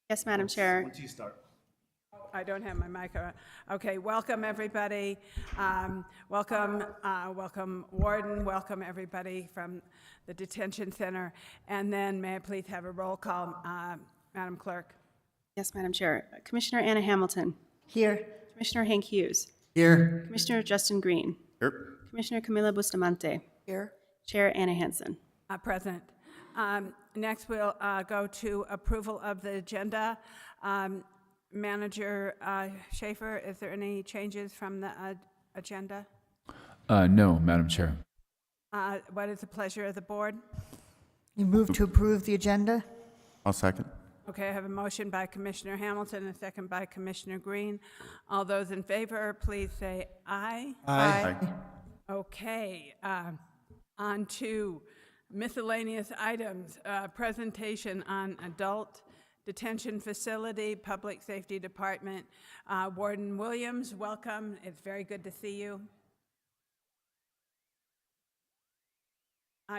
Yes, Madam Chair. Once you start. I don't have my mic on. Okay, welcome everybody. Welcome Warden, welcome everybody from the detention center. And then may I please have a roll call, Madam Clerk? Yes, Madam Chair. Commissioner Anna Hamilton. Here. Commissioner Hank Hughes. Here. Commissioner Justin Green. Here. Commissioner Camila Bustamante. Here. Chair Anna Hansen. Present. Next, we'll go to approval of the agenda. Manager Schaefer, is there any changes from the agenda? No, Madam Chair. What is the pleasure of the board? You move to approve the agenda? I'll second. Okay, I have a motion by Commissioner Hamilton and a second by Commissioner Green. All those in favor, please say aye. Aye. Okay, on to miscellaneous items. Presentation on adult detention facility, Public Safety Department. Warden Williams, welcome. It's very good to see you.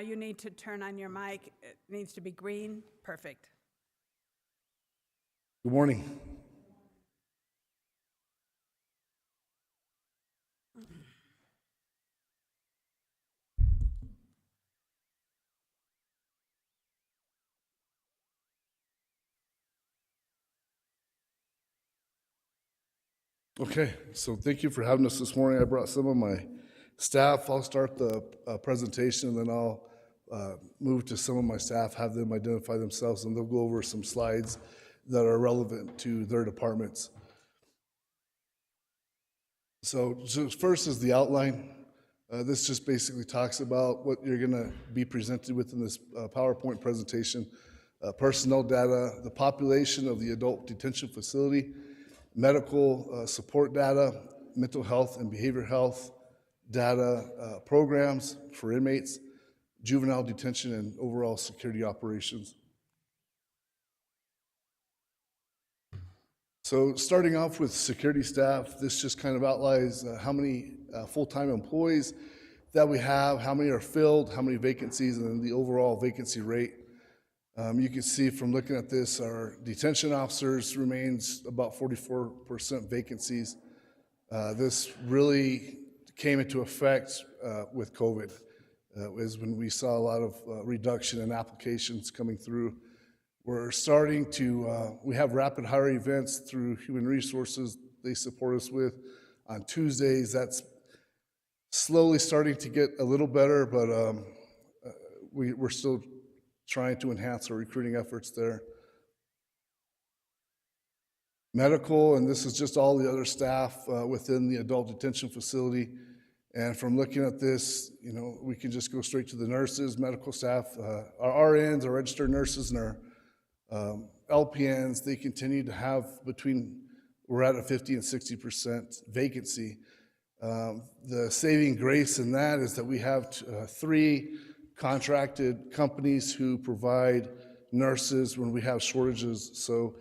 You need to turn on your mic. It needs to be green. Perfect. Good morning. Okay, so thank you for having us this morning. I brought some of my staff. I'll start the presentation, and then I'll move to some of my staff, have them identify themselves, and they'll go over some slides that are relevant to their departments. So first is the outline. This just basically talks about what you're going to be presented with in this PowerPoint presentation. Personnel data, the population of the adult detention facility, medical support data, mental health and behavioral health data, programs for inmates, juvenile detention, and overall security operations. So starting off with security staff, this just kind of outlines how many full-time employees that we have, how many are filled, how many vacancies, and then the overall vacancy rate. You can see from looking at this, our detention officers remains about 44% vacancies. This really came into effect with COVID, is when we saw a lot of reduction in applications coming through. We're starting to, we have rapid hire events through Human Resources they support us with on Tuesdays. That's slowly starting to get a little better, but we're still trying to enhance our recruiting efforts there. Medical, and this is just all the other staff within the adult detention facility. And from looking at this, you know, we can just go straight to the nurses, medical staff, our RNs, our registered nurses, and our LPNs. They continue to have we're at a 50 and 60% vacancy. The saving grace in that is that we have 3 contracted companies who provide nurses when we have shortages. So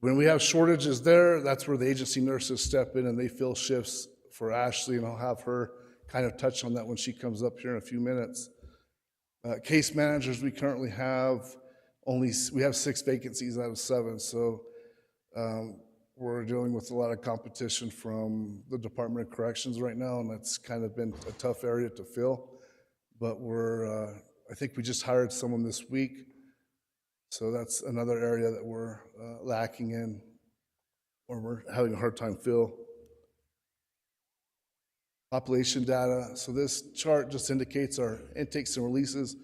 when we have shortages there, that's where the agency nurses step in and they fill shifts for Ashley, and I'll have her kind of touch on that when she comes up here in a few minutes. Case managers, we currently have we have 6 vacancies out of 7, so we're dealing with a lot of competition from the Department of Corrections right now, and that's kind of been a tough area to fill. But I think we just hired someone this week, so that's another area that we're lacking in, or we're having a hard time fill. Population data. So this chart just indicates our intakes and releases.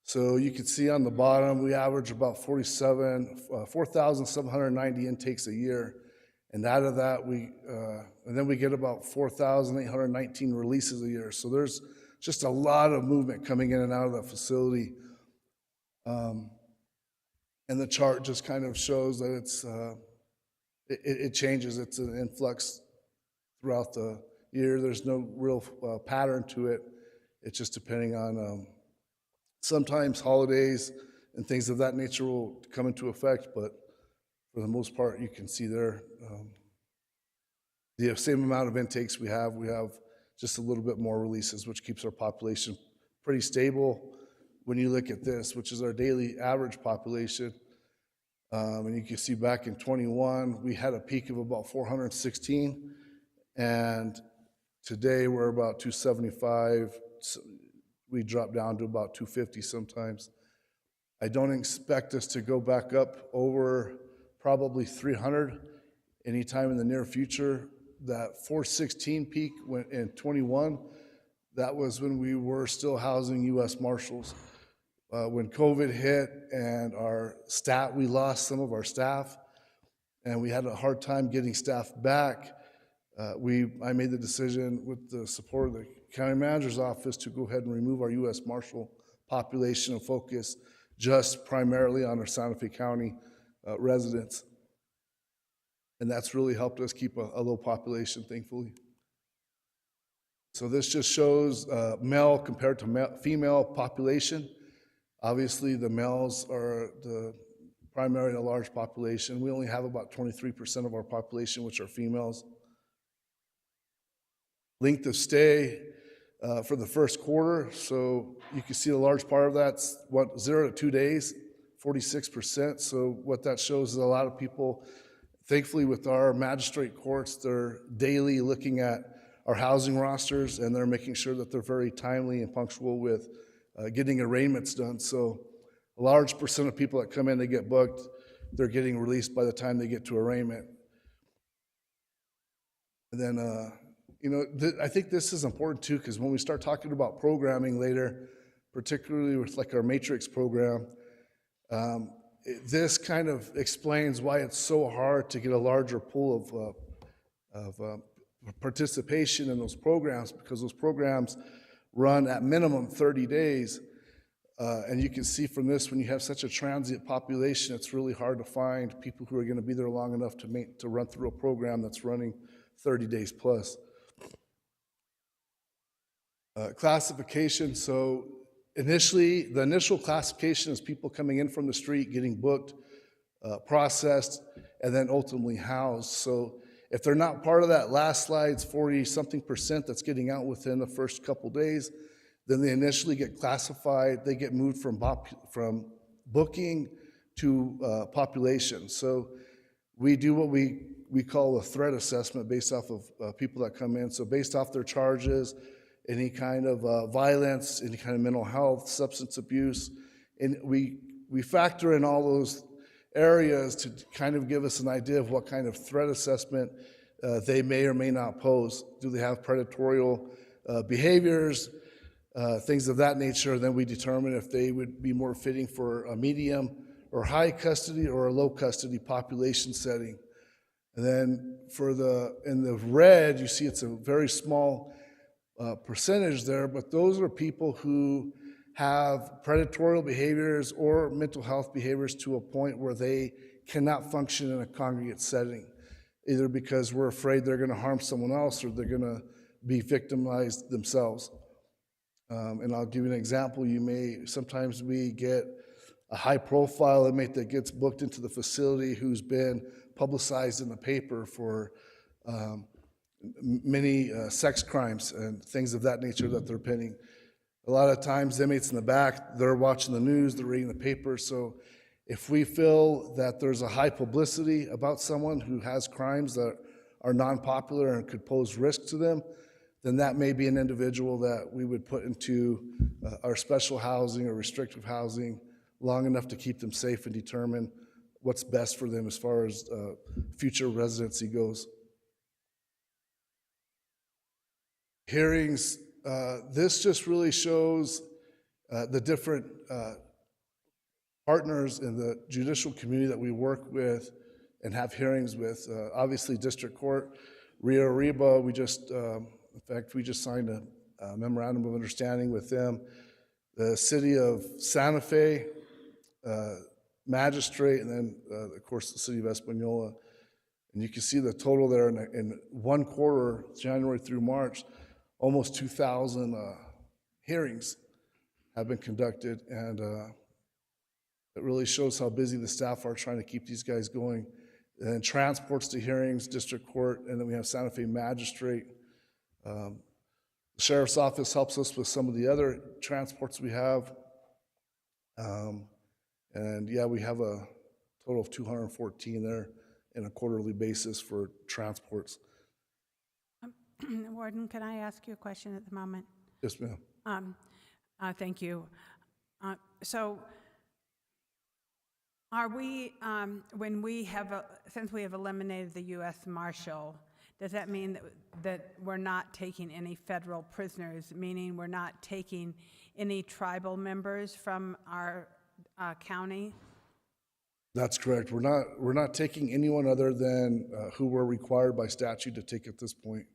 So you can see on the bottom, we average about 4,790 intakes a year. And out of that, and then we get about 4,819 releases a year. So there's just a lot of movement coming in and out of that facility. And the chart just kind of shows that it changes. It's an influx throughout the year. There's no real pattern to it. It's just depending on sometimes holidays and things of that nature will come into effect, but for the most part, you can see there the same amount of intakes we have just a little bit more releases, which keeps our population pretty stable. When you look at this, which is our daily average population, And you can see back in 21, we had a peak of about 416, and today we're about 275. We drop down to about 250 sometimes. I don't expect us to go back up over probably 300 anytime in the near future. That 416 peak went in 21, that was when we were still housing U.S. Marshals. When COVID hit and we lost some of our staff, and we had a hard time getting staff back, I made the decision with the support of the county manager's office to go ahead and remove our U.S. Marshal population and focus just primarily on our Santa Fe County residents. And that's really helped us keep a low population, thankfully. So this just shows male compared to female population. Obviously, the males are primarily a large population. We only have about 23% of our population, which are females. Length of stay for the first quarter, so you can see a large part of that's 0 to 2 days, 46%. So what that shows is a lot of people, thankfully with our magistrate courts, they're daily looking at our housing rosters, and they're making sure that they're very timely and punctual with getting arraignments done. So a large percent of people that come in, they get booked, they're getting released by the time they get to arraignment. And then, I think this is important too, because when we start talking about programming later, particularly with like our Matrix program, this kind of explains why it's so hard to get a larger pool of participation in those programs, because those programs run at minimum 30 days. And you can see from this, when you have such a transient population, it's really hard to find people who are going to be there long enough to run through a program that's running 30 days plus. Classification, so the initial classification is people coming in from the street, getting booked, processed, and then ultimately housed. So if they're not part of that last slide's 40-something% that's getting out within the first couple days, then they initially get classified. They get moved from booking to population. So we do what we call a threat assessment based off of people that come in. So based off their charges, any kind of violence, any kind of mental health, substance abuse, and we factor in all those areas to kind of give us an idea of what kind of threat assessment they may or may not pose. Do they have predatory behaviors, things of that nature? Then we determine if they would be more fitting for a medium or high custody or a low custody population setting. And then in the red, you see it's a very small percentage there, but those are people who have predatory behaviors or mental health behaviors to a point where they cannot function in a congregate setting, either because we're afraid they're going to harm someone else or they're going to be victimized themselves. And I'll give you an example. Sometimes we get a high-profile inmate that gets booked into the facility who's been publicized in the paper for many sex crimes and things of that nature that they're pending. A lot of times, inmates in the back, they're watching the news, they're reading the paper. So if we feel that there's a high publicity about someone who has crimes that are non-popular and could pose risk to them, then that may be an individual that we would put into our special housing or restrictive housing long enough to keep them safe and determine what's best for them as far as future residency goes. Hearings, this just really shows the different partners in the judicial community that we work with and have hearings with. Obviously, District Court, Rio Arriba, we just signed a memorandum of understanding with them. The City of Santa Fe, Magistrate, and then, of course, the City of Espanola. And you can see the total there in one quarter, January through March, almost 2,000 hearings have been conducted, and it really shows how busy the staff are trying to keep these guys going. And then transports to hearings, District Court, and then we have Santa Fe Magistrate. The Sheriff's Office helps us with some of the other transports we have. And yeah, we have a total of 214 there in a quarterly basis for transports. Warden, can I ask you a question at the moment? Yes, ma'am. Thank you. So are we, when we have, since we have eliminated the U.S. Marshal, does that mean that we're not taking any federal prisoners, meaning we're not taking any tribal members from our county? That's correct. We're not taking anyone other than who we're required by statute to take at this point.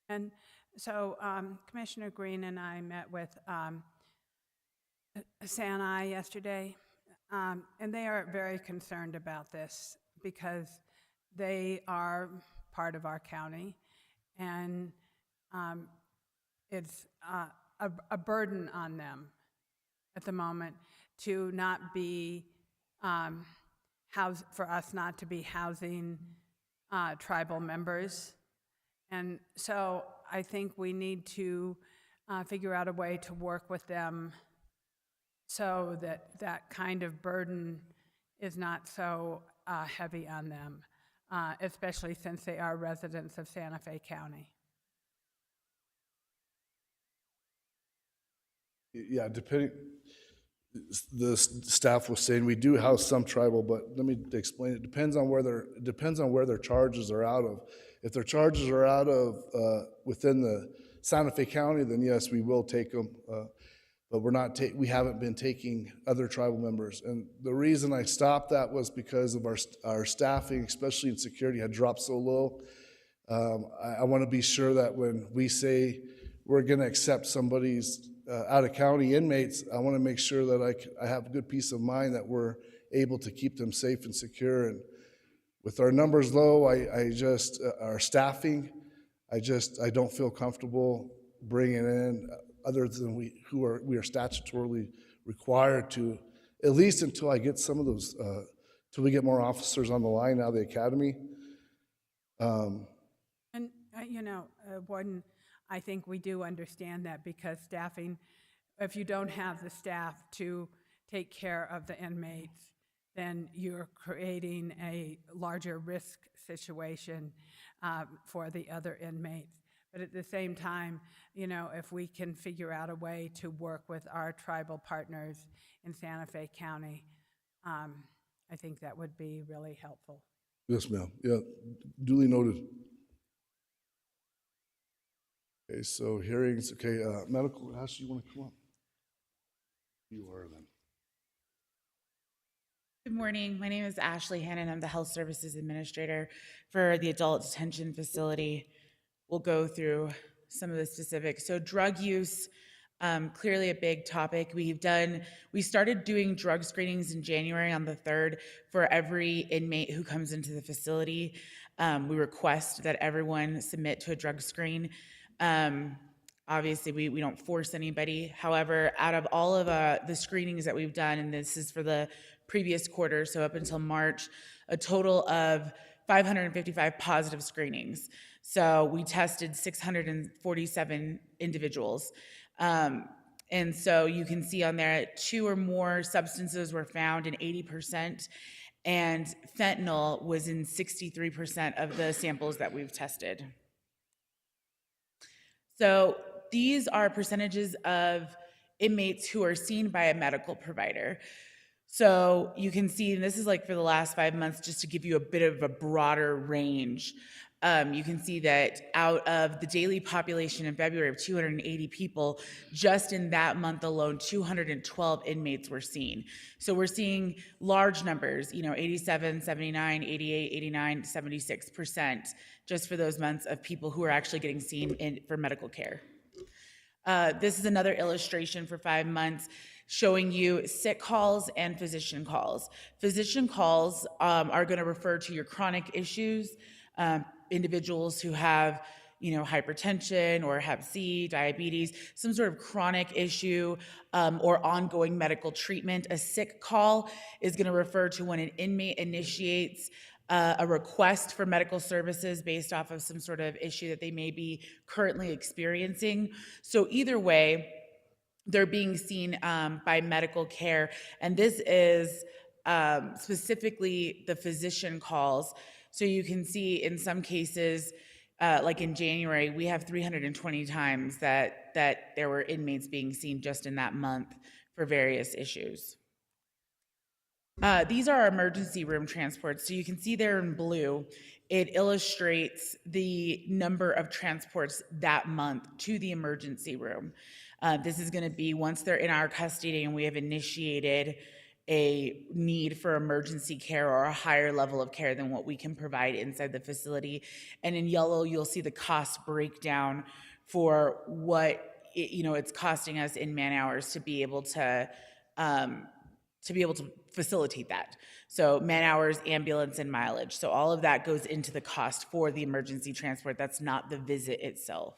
And so Commissioner Green and I met with Sanai yesterday, and they are very concerned about this because they are part of our county, and it's a burden on them at the moment to not be for us not to be housing tribal members. And so I think we need to figure out a way to work with them so that that kind of burden is not so heavy on them, especially since they are residents of Santa Fe County. Yeah, depending, the staff was saying we do house some tribal, but let me explain. It depends on where their charges are out of. If their charges are out of within the Santa Fe County, then yes, we will take them. But we haven't been taking other tribal members. And the reason I stopped that was because of our staffing, especially in security, had dropped so low. I want to be sure that when we say we're going to accept somebody's out-of-county inmates, I want to make sure that I have a good peace of mind that we're able to keep them safe and secure. And with our numbers low, our staffing, I don't feel comfortable bringing in other than we are statutorily required to, at least until I get some of those, till we get more officers on the line out of the academy. And, Warden, I think we do understand that because staffing, if you don't have the staff to take care of the inmates, then you're creating a larger risk situation for the other inmates. But at the same time, if we can figure out a way to work with our tribal partners in Santa Fe County, I think that would be really helpful. Yes, ma'am. Yeah, duly noted. Okay, so hearings. Okay, medical. Ashley, you want to come up? You are then. Good morning. My name is Ashley Hannon. I'm the Health Services Administrator for the Adult Detention Facility. We'll go through some of the specifics. So drug use, clearly a big topic. We started doing drug screenings in January on the 3rd for every inmate who comes into the facility. We request that everyone submit to a drug screen. Obviously, we don't force anybody. However, out of all of the screenings that we've done, and this is for the previous quarter, so up until March, a total of 555 positive screenings. So we tested 647 individuals. And so you can see on there 2 or more substances were found in 80%, and fentanyl was in 63% of the samples that we've tested. So these are percentages of inmates who are seen by a medical provider. So you can see, and this is like for the last 5 months, just to give you a bit of a broader range. You can see that out of the daily population in February of 280 people, just in that month alone, 212 inmates were seen. So we're seeing large numbers, 87, 79, 88, 89, 76%, just for those months of people who are actually getting seen for medical care. This is another illustration for 5 months showing you sick calls and physician calls. Physician calls are going to refer to your chronic issues, individuals who have, hypertension or Hep C, diabetes, some sort of chronic issue or ongoing medical treatment. A sick call is going to refer to when an inmate initiates a request for medical services based off of some sort of issue that they may be currently experiencing. So either way, they're being seen by medical care. And this is specifically the physician calls. So you can see in some cases, like in January, we have 320 times that there were inmates being seen just in that month for various issues. These are our emergency room transports. So you can see there in blue, it illustrates the number of transports that month to the emergency room. This is going to be once they're in our custody and we have initiated a need for emergency care or a higher level of care than what we can provide inside the facility. And in yellow, you'll see the cost breakdown for what it's costing us in man hours to be able to facilitate that. So man hours, ambulance, and mileage. So all of that goes into the cost for the emergency transport. That's not the visit itself.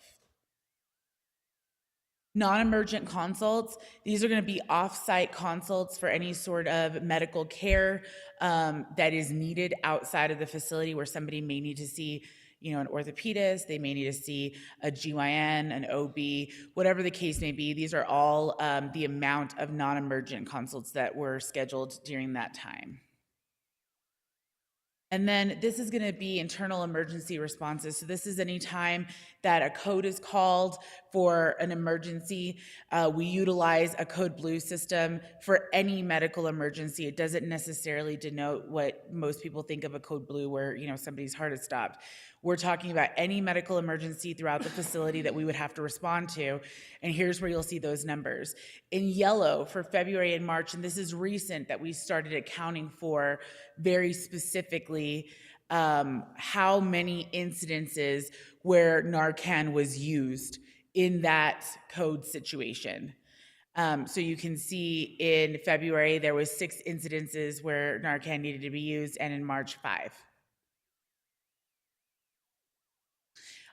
Non-emergent consults, these are going to be off-site consults for any sort of medical care that is needed outside of the facility, where somebody may need to see an orthopedist, they may need to see a GYN, an OB, whatever the case may be. These are all the amount of non-emergent consults that were scheduled during that time. And then this is going to be internal emergency responses. So this is any time that a code is called for an emergency. We utilize a Code Blue system for any medical emergency. It doesn't necessarily denote what most people think of a Code Blue, where somebody's heart is stopped. We're talking about any medical emergency throughout the facility that we would have to respond to. And here's where you'll see those numbers. In yellow for February and March, and this is recent that we started accounting for very specifically how many incidences where Narcan was used in that code situation. So you can see in February, there was 6 incidences where Narcan needed to be used, and in March, 5.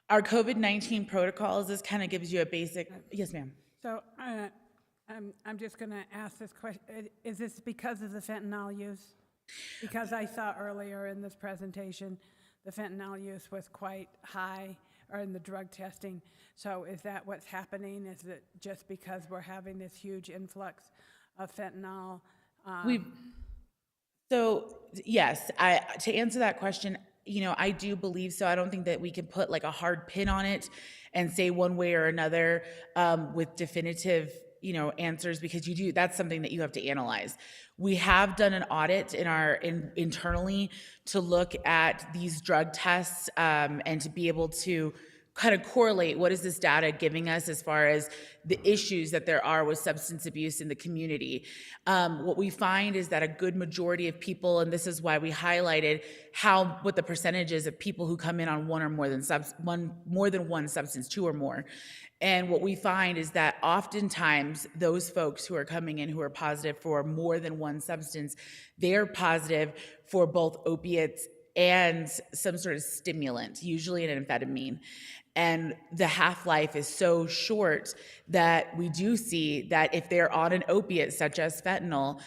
Our COVID-19 protocols, this kind of gives you a basic, yes, ma'am. So I'm just going to ask this question. Is this because of the fentanyl use? Because I saw earlier in this presentation, the fentanyl use was quite high, or in the drug testing. So is that what's happening? Is it just because we're having this huge influx of fentanyl? So yes, to answer that question, I do believe so. I don't think that we can put like a hard pin on it and say one way or another with definitive, answers, because that's something that you have to analyze. We have done an audit internally to look at these drug tests and to be able to kind of correlate what is this data giving us as far as the issues that there are with substance abuse in the community. What we find is that a good majority of people, and this is why we highlighted what the percentage is of people who come in on one or more than one substance, 2 or more. And what we find is that oftentimes those folks who are coming in who are positive for more than one substance, they're positive for both opiates and some sort of stimulant, usually an amphetamine. And the half-life is so short that we do see that if they're on an opiate such as fentanyl,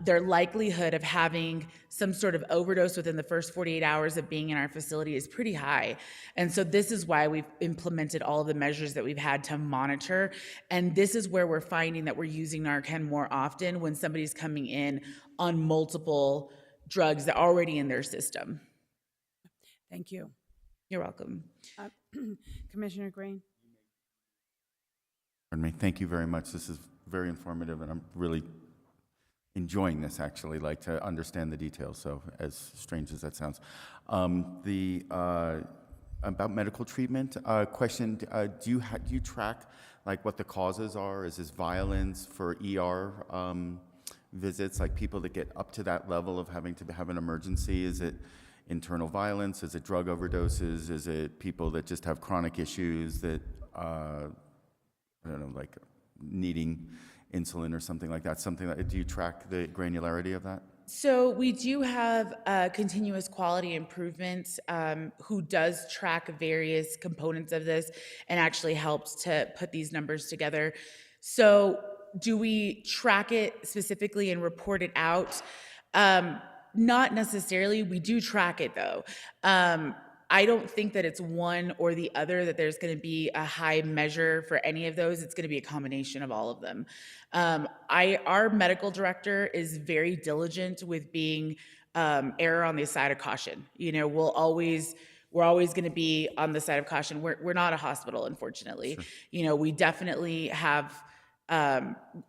their likelihood of having some sort of overdose within the first 48 hours of being in our facility is pretty high. And so this is why we've implemented all of the measures that we've had to monitor. And this is where we're finding that we're using Narcan more often when somebody's coming in on multiple drugs that are already in their system. Thank you. You're welcome. Commissioner Green? Pardon me. Thank you very much. This is very informative, and I'm really enjoying this, actually, like to understand the details, so as strange as that sounds. About medical treatment, question, do you track like what the causes are? Is this violence for ER visits, like people that get up to that level of having to have an emergency? Is it internal violence? Is it drug overdoses? Is it people that just have chronic issues that, I don't know, like needing insulin or something like that? Do you track the granularity of that? So we do have continuous quality improvements who does track various components of this and actually helps to put these numbers together. So do we track it specifically and report it out? Not necessarily. We do track it though. I don't think that it's one or the other, that there's going to be a high measure for any of those. It's going to be a combination of all of them. Our medical director is very diligent with being error on the side of caution. You know, we're always going to be on the side of caution. We're not a hospital, unfortunately. Sure. You know, we definitely have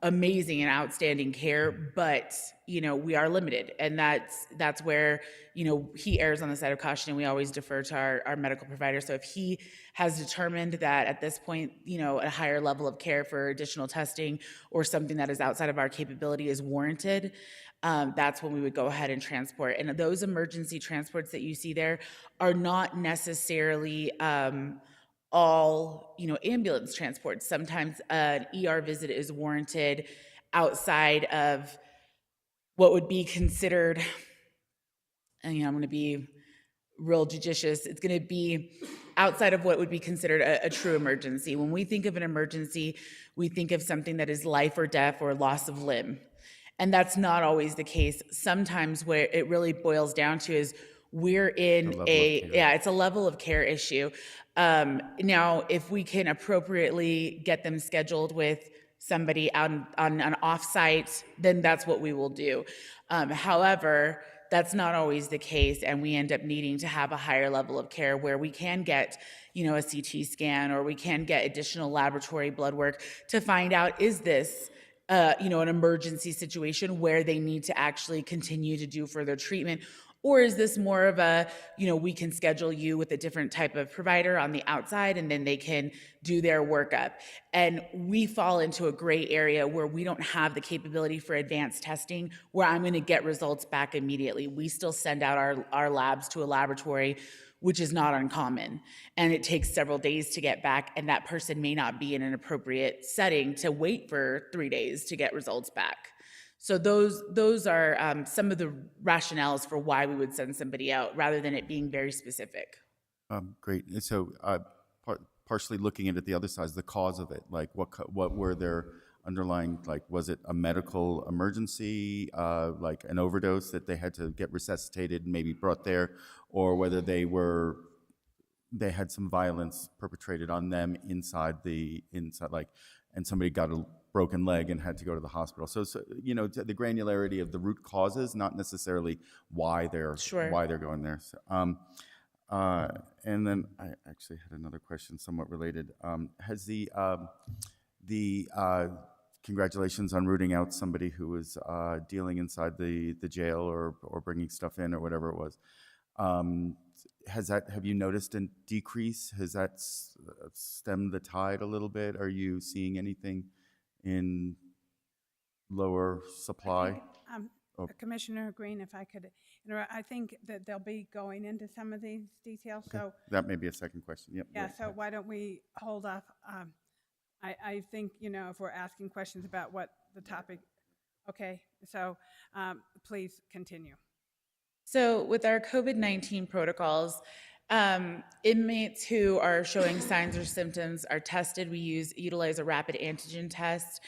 amazing and outstanding care, but you know, we are limited, and that's where, you know, he errs on the side of caution, and we always defer to our medical provider. So if he has determined that at this point, you know, a higher level of care for additional testing or something that is outside of our capability is warranted, that's when we would go ahead and transport. And those emergency transports that you see there are not necessarily all, you know, ambulance transports. Sometimes an ER visit is warranted outside of what would be considered, and, you know, I'm going to be real judicious, it's going to be outside of what would be considered a true emergency. When we think of an emergency, we think of something that is life or death or loss of limb. And that's not always the case. Sometimes where it really boils down to is we're in it's a level of care issue. Now, if we can appropriately get them scheduled with somebody on an offsite, then that's what we will do. However, that's not always the case, and we end up needing to have a higher level of care where we can get, you know, a CT scan, or we can get additional laboratory blood work to find out, is this you know, an emergency situation where they need to actually continue to do further treatment? Or is this more of a, you know, we can schedule you with a different type of provider on the outside, and then they can do their workup? And we fall into a gray area where we don't have the capability for advanced testing where I'm going to get results back immediately. We still send out our labs to a laboratory, which is not uncommon. And it takes several days to get back, and that person may not be in an appropriate setting to wait for 3 days to get results back. So those are some of the rationales for why we would send somebody out, rather than it being very specific. Great. And so partially looking at it the other side, the cause of it, like what were their underlying, like, was it a medical emergency, like an overdose that they had to get resuscitated and maybe brought there, or whether they had some violence perpetrated on them inside like, and somebody got a broken leg and had to go to the hospital. So you know, the granularity of the root causes, not necessarily why they're going there. So, and then I actually had another question somewhat related. Has the congratulations on rooting out somebody who was dealing inside the jail or bringing stuff in or whatever it was. Have you noticed a decrease? Has that stemmed the tide a little bit? Are you seeing anything in lower supply? Commissioner Green, if I could interrupt, I think that they'll be going into some of these details. Okay. So that may be a second question. Yep. Yeah. So why don't we hold off? I think, you know, if we're asking questions about what the topic, okay. So please continue. So with our COVID-19 protocols, inmates who are showing signs or symptoms are tested. We utilize a rapid antigen test.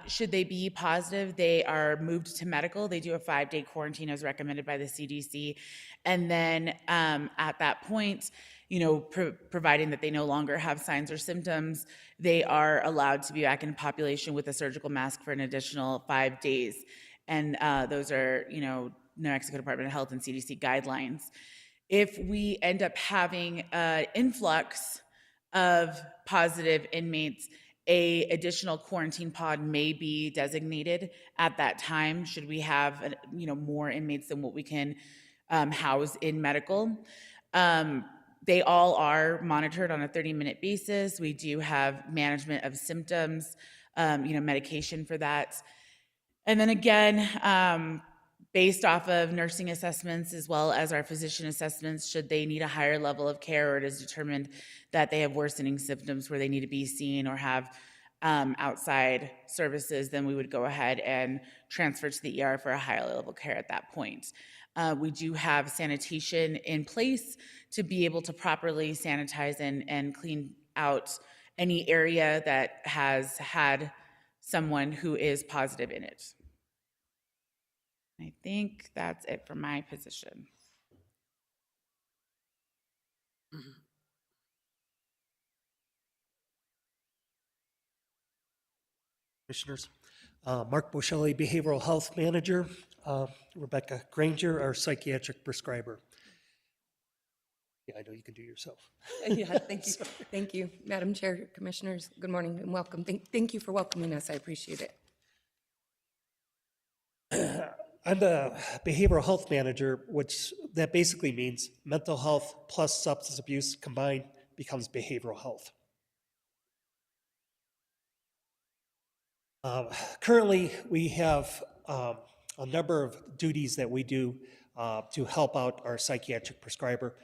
Should they be positive, they are moved to medical. They do a 5-day quarantine as recommended by the CDC. And then at that point, you know, providing that they no longer have signs or symptoms, they are allowed to be back in population with a surgical mask for an additional 5 days. And those are, you know, New Mexico Department of Health and CDC guidelines. If we end up having an influx of positive inmates, a additional quarantine pod may be designated at that time, should we have, you know, more inmates than what we can house in medical. They all are monitored on a 30-minute basis. We do have management of symptoms, you know, medication for that. And then again, based off of nursing assessments as well as our physician assessments, should they need a higher level of care, or it is determined that they have worsening symptoms where they need to be seen or have outside services, then we would go ahead and transfer to the ER for a higher level of care at that point. We do have sanitation in place to be able to properly sanitize and clean out any area that has had someone who is positive in it. I think that's it for my position. Commissioners. Mark Boshelli, Behavioral Health Manager. Rebecca Granger, our psychiatric prescriber. Yeah, I know you can do yourself. Yeah, thank you. Thank you, Madam Chair, Commissioners. Good morning and welcome. Thank you for welcoming us. I appreciate it. I'm the Behavioral Health Manager, which that basically means mental health plus substance abuse combined becomes behavioral health. Currently, we have a number of duties that we do to help out our psychiatric prescriber.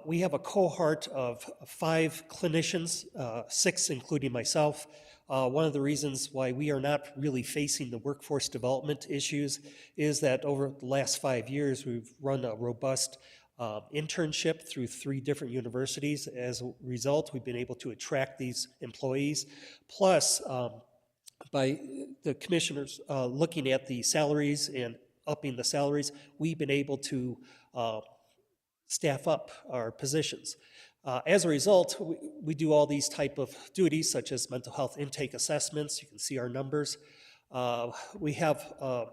We have a cohort of 5 clinicians, 6 including myself. One of the reasons why we are not really facing the workforce development issues is that over the last 5 years, we've run a robust internship through 3 different universities. As a result, we've been able to attract these employees. Plus, by the commissioners looking at the salaries and upping the salaries, we've been able to staff up our positions. As a result, we do all these type of duties, such as mental health intake assessments. You can see our numbers. We have a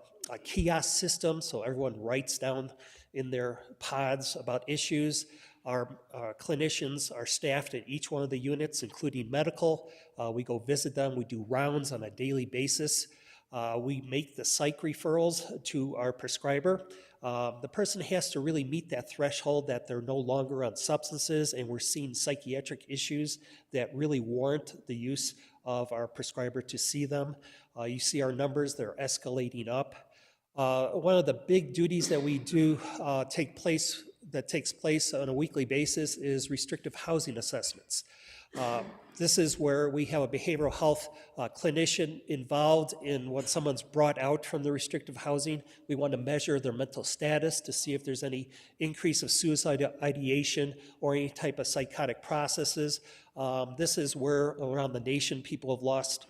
kiosk system, so everyone writes down in their pods about issues. Our clinicians are staffed at each one of the units, including medical. We go visit them. We do rounds on a daily basis. We make the psych referrals to our prescriber. The person has to really meet that threshold that they're no longer on substances, and we're seeing psychiatric issues that really warrant the use of our prescriber to see them. You see our numbers, they're escalating up. One of the big duties that we do takes place on a weekly basis is restrictive housing assessments. This is where we have a behavioral health clinician involved in when someone's brought out from the restrictive housing. We want to measure their mental status to see if there's any increase of suicidal ideation or any type of psychotic processes. This is where around the nation people have lost,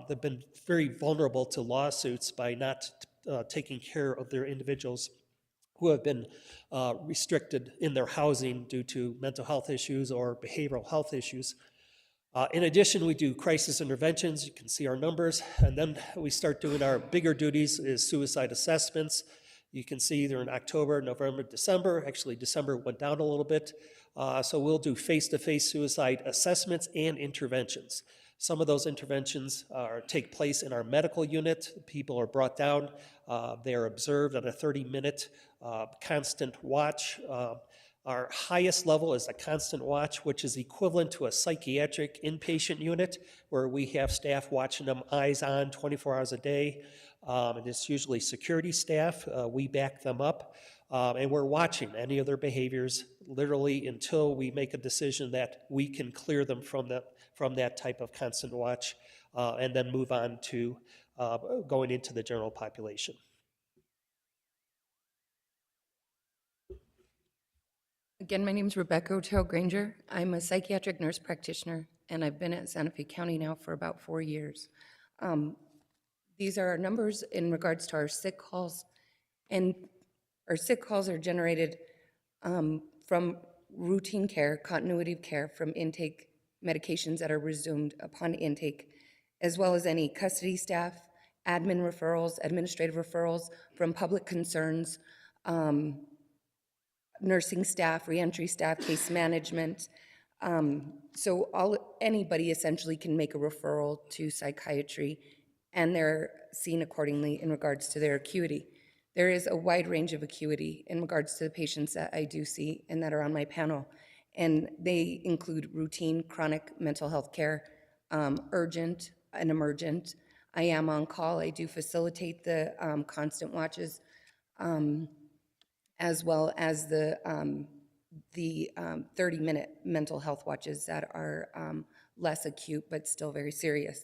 they've been very vulnerable to lawsuits by not taking care of their individuals who have been restricted in their housing due to mental health issues or behavioral health issues. In addition, we do crisis interventions. You can see our numbers. And then we start doing our bigger duties is suicide assessments. You can see they're in October, November, December. Actually, December went down a little bit. So we'll do face-to-face suicide assessments and interventions. Some of those interventions take place in our medical unit. People are brought down. They are observed on a 30-minute constant watch. Our highest level is a constant watch, which is equivalent to a psychiatric inpatient unit, where we have staff watching them eyes on 24 hours a day. And it's usually security staff. We back them up. And we're watching any of their behaviors literally until we make a decision that we can clear them from that type of constant watch, and then move on to going into the general population. Again, my name is Rebecca Otero Granger. I'm a psychiatric nurse practitioner, and I've been at Santa Fe County now for about 4 years. These are our numbers in regards to our sick calls, and our sick calls are generated from routine care, continuity of care, from intake medications that are resumed upon intake, as well as any custody staff, admin referrals, administrative referrals from public concerns, nursing staff, reentry staff, case management. So anybody essentially can make a referral to psychiatry, and they're seen accordingly in regards to their acuity. There is a wide range of acuity in regards to the patients that I do see and that are on my panel, and they include routine chronic mental health care, urgent and emergent. I am on call. I do facilitate the constant watches, as well as the 30-minute mental health watches that are less acute but still very serious.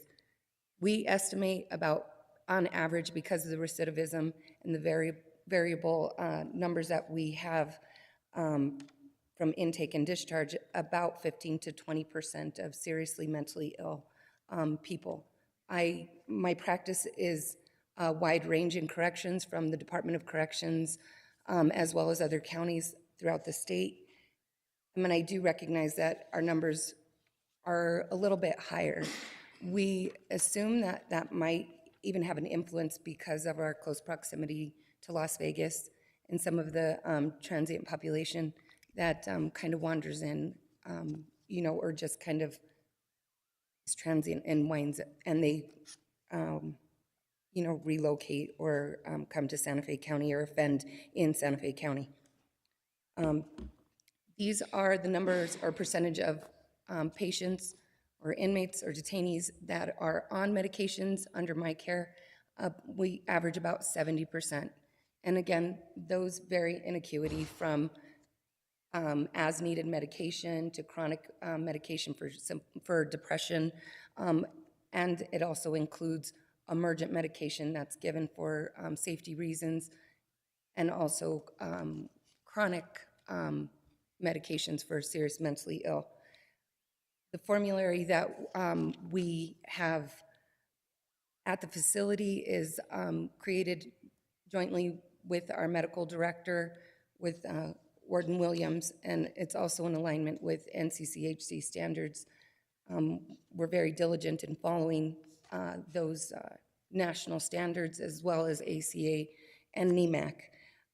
We estimate about, on average, because of the recidivism and the variable numbers that we have from intake and discharge, about 15 to 20% of seriously mentally ill people. My practice is a wide range in corrections, from the Department of Corrections, as well as other counties throughout the state. I mean, I do recognize that our numbers are a little bit higher. We assume that that might even have an influence because of our close proximity to Las Vegas and some of the transient population that kind of wanders in, or just kind of is transient and winds, and they, relocate or come to Santa Fe County or offend in Santa Fe County. These are the numbers or percentage of patients or inmates or detainees that are on medications under my care. We average about 70%. And again, those vary in acuity from as-needed medication to chronic medication for depression, and it also includes emergent medication that's given for safety reasons, and also chronic medications for serious mentally ill. The formulary that we have at the facility is created jointly with our medical director, with Warden Williams, and it's also in alignment with NCCHC standards. We're very diligent in following those national standards as well as ACA and NEMAC.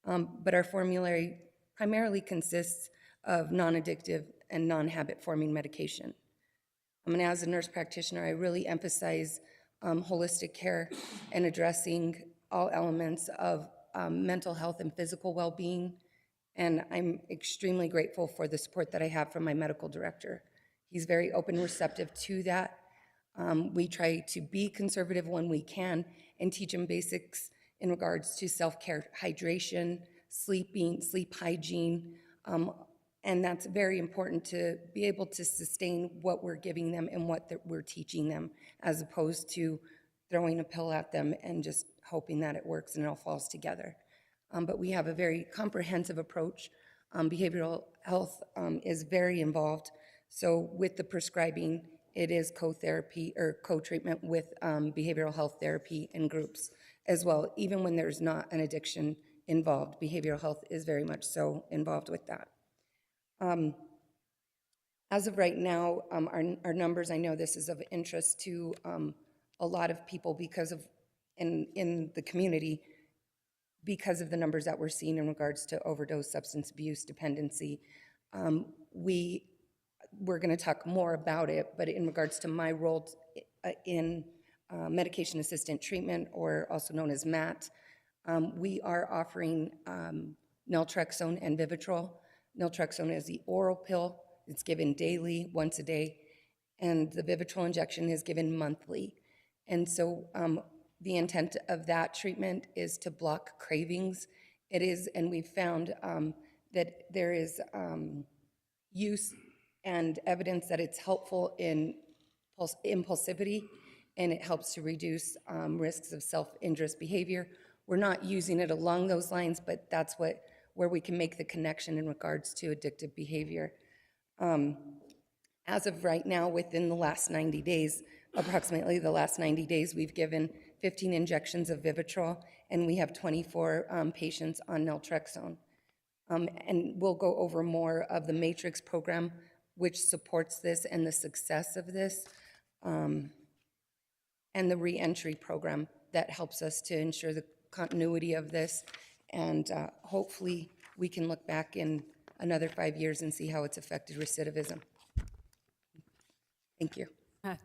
But our formulary primarily consists of non-addictive and non-habit forming medication. And as a nurse practitioner, I really emphasize holistic care and addressing all elements of mental health and physical well-being. And I'm extremely grateful for the support that I have from my medical director. He's very open and receptive to that. We try to be conservative when we can and teach him basics in regards to self-care, hydration, sleeping, sleep hygiene, and that's very important to be able to sustain what we're giving them and what we're teaching them, as opposed to throwing a pill at them and just hoping that it works and it all falls together. But we have a very comprehensive approach. Behavioral health is very involved. So with the prescribing, it is co-therapy or co-treatment with behavioral health therapy in groups as well. Even when there's not an addiction involved, behavioral health is very much so involved with that. As of right now, our numbers, I know this is of interest to a lot of people because of, in the community, because of the numbers that we're seeing in regards to overdose, substance abuse, dependency. We're going to talk more about it, but in regards to my role in medication assisted treatment, or also known as MAT, we are offering naltrexone and Vivitrol. Naltrexone is the oral pill. It's given daily, once a day, and the Vivitrol injection is given monthly. And so the intent of that treatment is to block cravings. It is, and we've found that there is use and evidence that it's helpful in impulsivity, and it helps to reduce risks of self-injurious behavior. We're not using it along those lines, but that's where we can make the connection in regards to addictive behavior. As of right now, within the last 90 days, approximately the last 90 days, we've given 15 injections of Vivitrol, and we have 24 patients on naltrexone. And we'll go over more of the Matrix program, which supports this and the success of this, and the reentry program that helps us to ensure the continuity of this. And hopefully we can look back in another 5 years and see how it's affected recidivism. Thank you.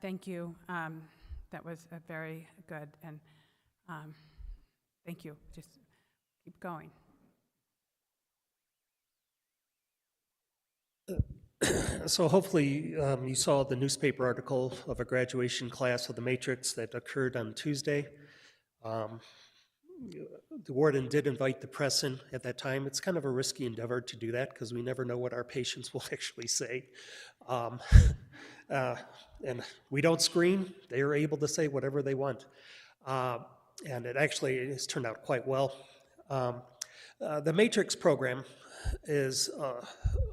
Thank you. That was very good, and thank you. Just keep going. So hopefully you saw the newspaper article of a graduation class of the Matrix that occurred on Tuesday. The warden did invite the press in at that time. It's kind of a risky endeavor to do that because we never know what our patients will actually say. And we don't screen. They are able to say whatever they want. And it actually has turned out quite well. The Matrix program is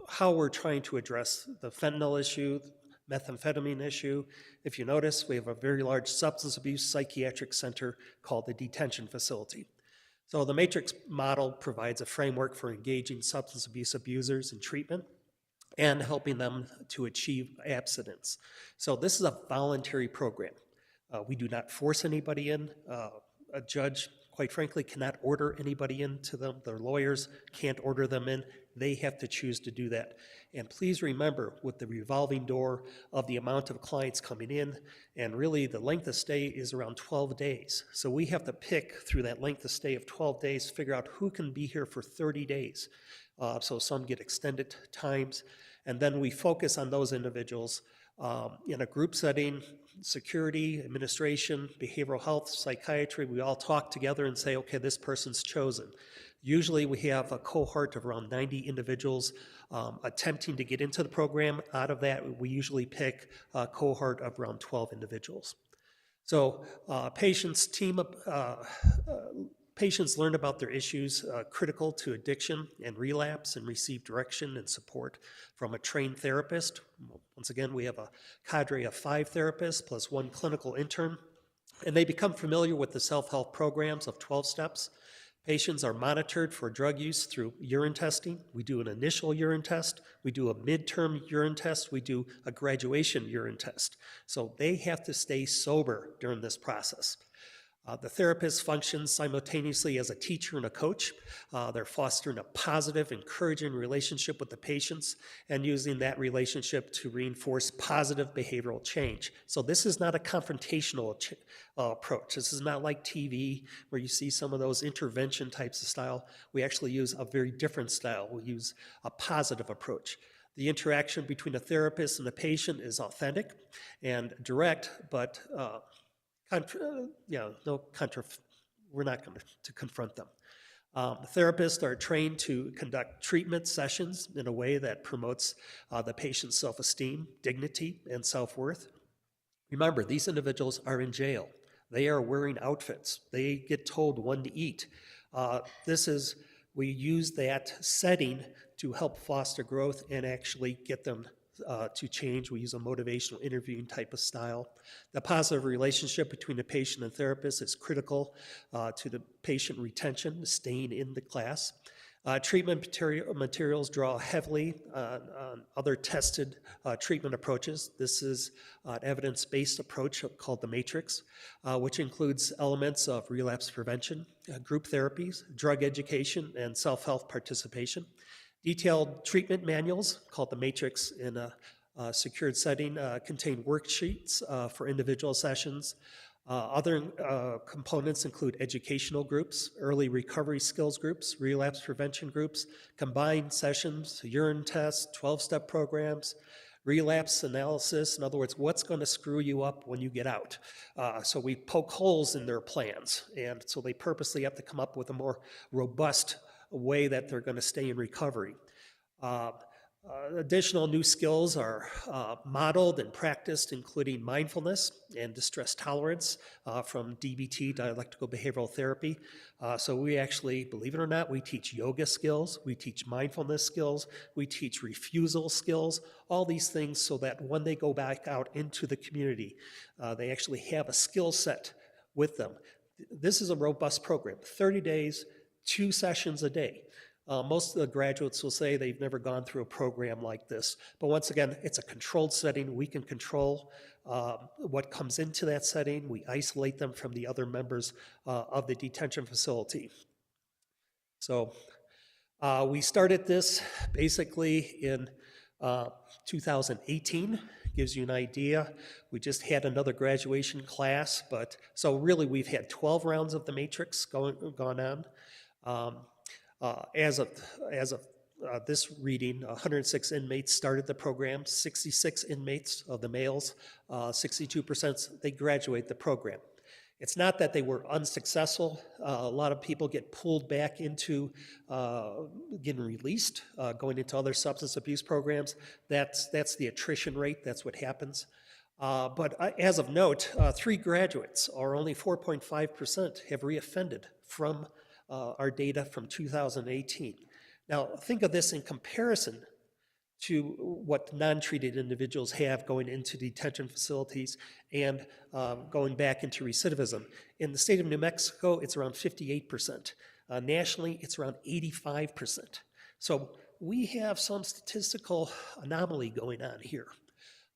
how we're trying to address the fentanyl issue, methamphetamine issue. If you notice, we have a very large substance abuse psychiatric center called the detention facility. So the Matrix model provides a framework for engaging substance abuse abusers in treatment. and helping them to achieve abstinence. So this is a voluntary program. We do not force anybody in. A judge, quite frankly, cannot order anybody into them. Their lawyers can't order them in. They have to choose to do that. And please remember, with the revolving door of the amount of clients coming in, and really the length of stay is around 12 days. So we have to pick through that length of stay of 12 days, figure out who can be here for 30 days. So some get extended times. And then we focus on those individuals in a group setting, security, administration, behavioral health, psychiatry. We all talk together and say, okay, this person's chosen. Usually we have a cohort of around 90 individuals attempting to get into the program. Out of that, we usually pick a cohort of around 12 individuals. So patients learn about their issues critical to addiction and relapse and receive direction and support from a trained therapist. Once again, we have a cadre of 5 therapists plus 1 clinical intern, and they become familiar with the self-help programs of 12 steps. Patients are monitored for drug use through urine testing. We do an initial urine test. We do a midterm urine test. We do a graduation urine test. So they have to stay sober during this process. The therapist functions simultaneously as a teacher and a coach. They're fostering a positive, encouraging relationship with the patients and using that relationship to reinforce positive behavioral change. So this is not a confrontational approach. This is not like TV where you see some of those intervention types of style. We actually use a very different style. We use a positive approach. The interaction between the therapist and the patient is authentic and direct, but we're not going to confront them. Therapists are trained to conduct treatment sessions in a way that promotes the patient's self-esteem, dignity, and self-worth. Remember, these individuals are in jail. They are wearing outfits. They get told when to eat. We use that setting to help foster growth and actually get them to change. We use a motivational interviewing type of style. The positive relationship between the patient and therapist is critical to the patient retention, staying in the class. Treatment materials draw heavily on other tested treatment approaches. This is an evidence-based approach called the Matrix, which includes elements of relapse prevention, group therapies, drug education, and self-help participation. Detailed treatment manuals, called the Matrix in a secured setting, contain worksheets for individual sessions. Other components include educational groups, early recovery skills groups, relapse prevention groups, combined sessions, urine tests, 12-step programs, relapse analysis. In other words, what's going to screw you up when you get out? So we poke holes in their plans, and so they purposely have to come up with a more robust way that they're going to stay in recovery. Additional new skills are modeled and practiced, including mindfulness and distress tolerance from DBT, dialectical behavioral therapy. So we actually, believe it or not, we teach yoga skills, we teach mindfulness skills, we teach refusal skills, all these things so that when they go back out into the community, they actually have a skill set with them. This is a robust program, 30 days, 2 sessions a day. Most of the graduates will say they've never gone through a program like this. But once again, it's a controlled setting. We can control what comes into that setting. We isolate them from the other members of the detention facility. So we started this basically in 2018. Gives you an idea. We just had another graduation class, but so really we've had 12 rounds of the Matrix gone on. As of this reading, 106 inmates started the program, 66 inmates of the males, 62% they graduate the program. It's not that they were unsuccessful. A lot of people get pulled back into getting released, going into other substance abuse programs. That's the attrition rate. That's what happens. But as of note, 3 graduates, or only 4.5%, have reoffended from our data from 2018. Now, think of this in comparison to what non-treated individuals have going into detention facilities and going back into recidivism. In the state of New Mexico, it's around 58%. Nationally, it's around 85%. So we have some statistical anomaly going on here.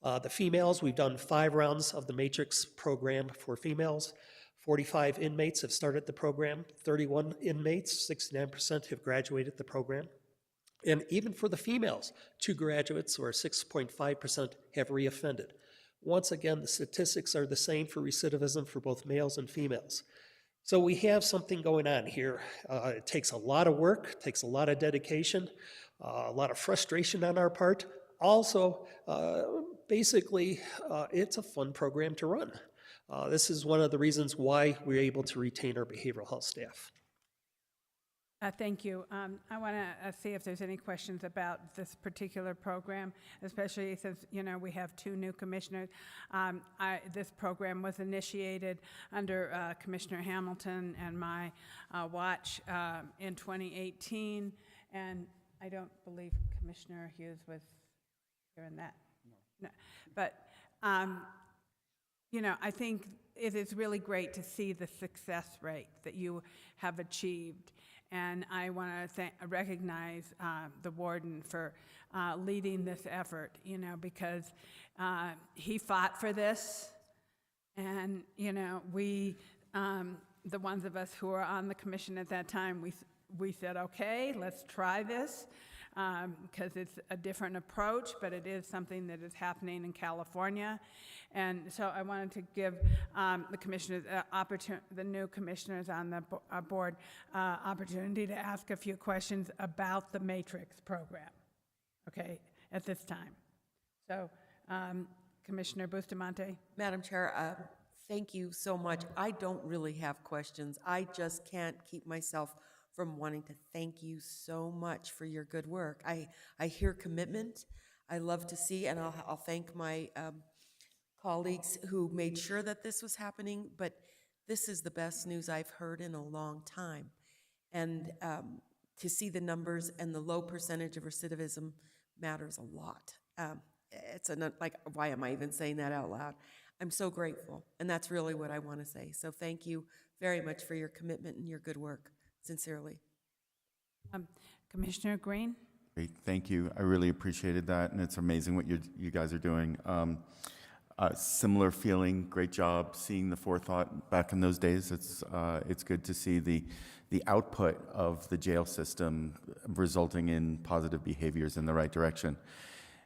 The females, we've done 5 rounds of the Matrix program for females. 45 inmates have started the program. 31 inmates, 69% have graduated the program. And even for the females, 2 graduates, or 6.5%, have reoffended. Once again, the statistics are the same for recidivism for both males and females. So we have something going on here. It takes a lot of work, takes a lot of dedication, a lot of frustration on our part. Also, basically, it's a fun program to run. This is one of the reasons why we're able to retain our behavioral health staff. Thank you. I want to see if there's any questions about this particular program, especially since, we have 2 new commissioners. This program was initiated under Commissioner Hamilton and my watch in 2018, and I don't believe Commissioner Hughes was here in that. No. But, I think it is really great to see the success rate that you have achieved. And I want to recognize the warden for leading this effort, because he fought for this. And, we, the ones of us who were on the commission at that time, we said, okay, let's try this, because it's a different approach, but it is something that is happening in California. And so I wanted to give the commissioners, the new commissioners on the board, opportunity to ask a few questions about the Matrix program, okay, at this time. So, Commissioner Bustamante. Madam Chair, thank you so much. I don't really have questions. I just can't keep myself from wanting to thank you so much for your good work. I hear commitment. I love to see, and I'll thank my colleagues who made sure that this was happening, but this is the best news I've heard in a long time. And to see the numbers and the low percentage of recidivism matters a lot. It's like, why am I even saying that out loud? I'm so grateful, and that's really what I want to say. So thank you very much for your commitment and your good work. Sincerely. Commissioner Green? Great, thank you. I really appreciated that, and it's amazing what you guys are doing. Similar feeling, great job seeing the forethought back in those days. It's good to see the output of the jail system resulting in positive behaviors in the right direction.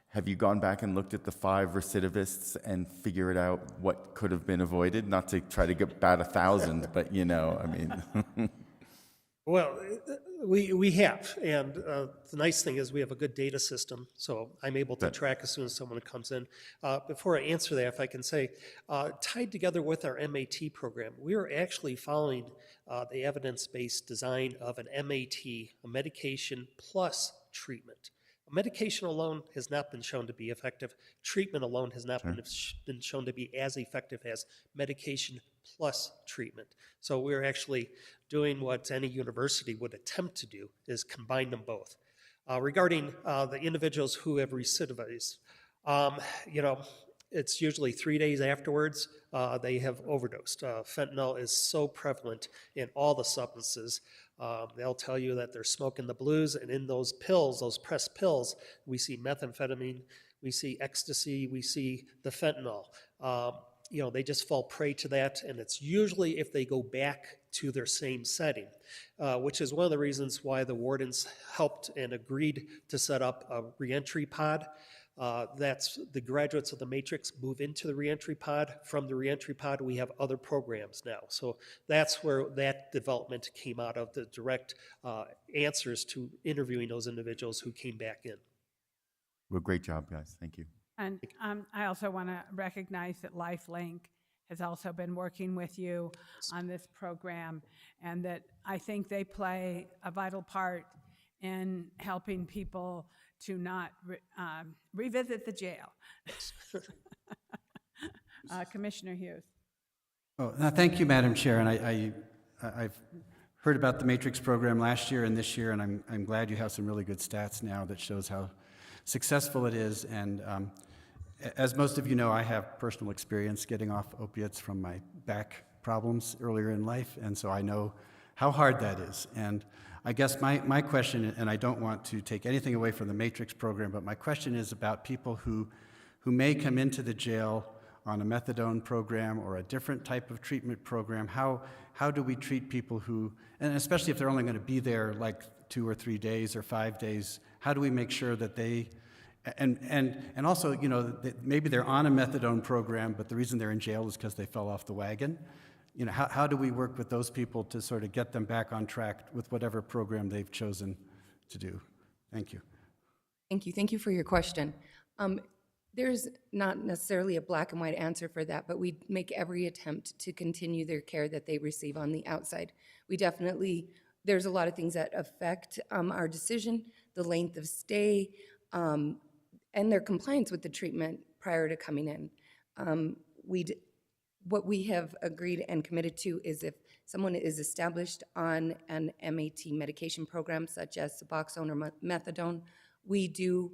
Have you gone back and looked at the 5 recidivists and figured out what could have been avoided? Not to try to get bat 1,000, but I mean. Well, we have, and the nice thing is we have a good data system, so I'm able to track as soon as someone comes in. Before I answer that, if I can say, tied together with our MAT program, we are actually following the evidence-based design of an MAT, a medication plus treatment. Medication alone has not been shown to be effective. Treatment alone has not been shown to be as effective as medication plus treatment. So we're actually doing what any university would attempt to do, is combine them both. Regarding the individuals who have recidivized, it's usually 3 days afterwards they have overdosed. Fentanyl is so prevalent in all the substances. They'll tell you that they're smoking the blues, and in those pills, those pressed pills, we see methamphetamine, we see ecstasy, we see the fentanyl. They just fall prey to that, and it's usually if they go back to their same setting, which is one of the reasons why the wardens helped and agreed to set up a reentry pod. That's the graduates of the Matrix move into the reentry pod. From the reentry pod, we have other programs now. So that's where that development came out of, the direct answers to interviewing those individuals who came back in. Well, great job, guys. Thank you. And I also want to recognize that LifeLink has also been working with you on this program, and that I think they play a vital part in helping people to not revisit the jail. Commissioner Hughes. Oh, thank you, Madam Chair. And I've heard about the Matrix program last year and this year, and I'm glad you have some really good stats now that shows how successful it is. And as most of you know, I have personal experience getting off opiates from my back problems earlier in life, and so I know how hard that is. And I guess my question, and I don't want to take anything away from the Matrix program, but my question is about people who may come into the jail on a methadone program or a different type of treatment program. How do we treat people who, and especially if they're only going to be there like 2 or 3 days or 5 days, how do we make sure that they, and also, you know, that maybe they're on a methadone program, but the reason they're in jail is because they fell off the wagon. You know, how do we work with those people to sort of get them back on track with whatever program they've chosen to do? Thank you. Thank you. Thank you for your question. There's not necessarily a black and white answer for that, but we make every attempt to continue their care that they receive on the outside. We definitely, there's a lot of things that affect our decision, the length of stay, and their compliance with the treatment prior to coming in. What we have agreed and committed to is if someone is established on an MAT medication program such as Suboxone or methadone, we do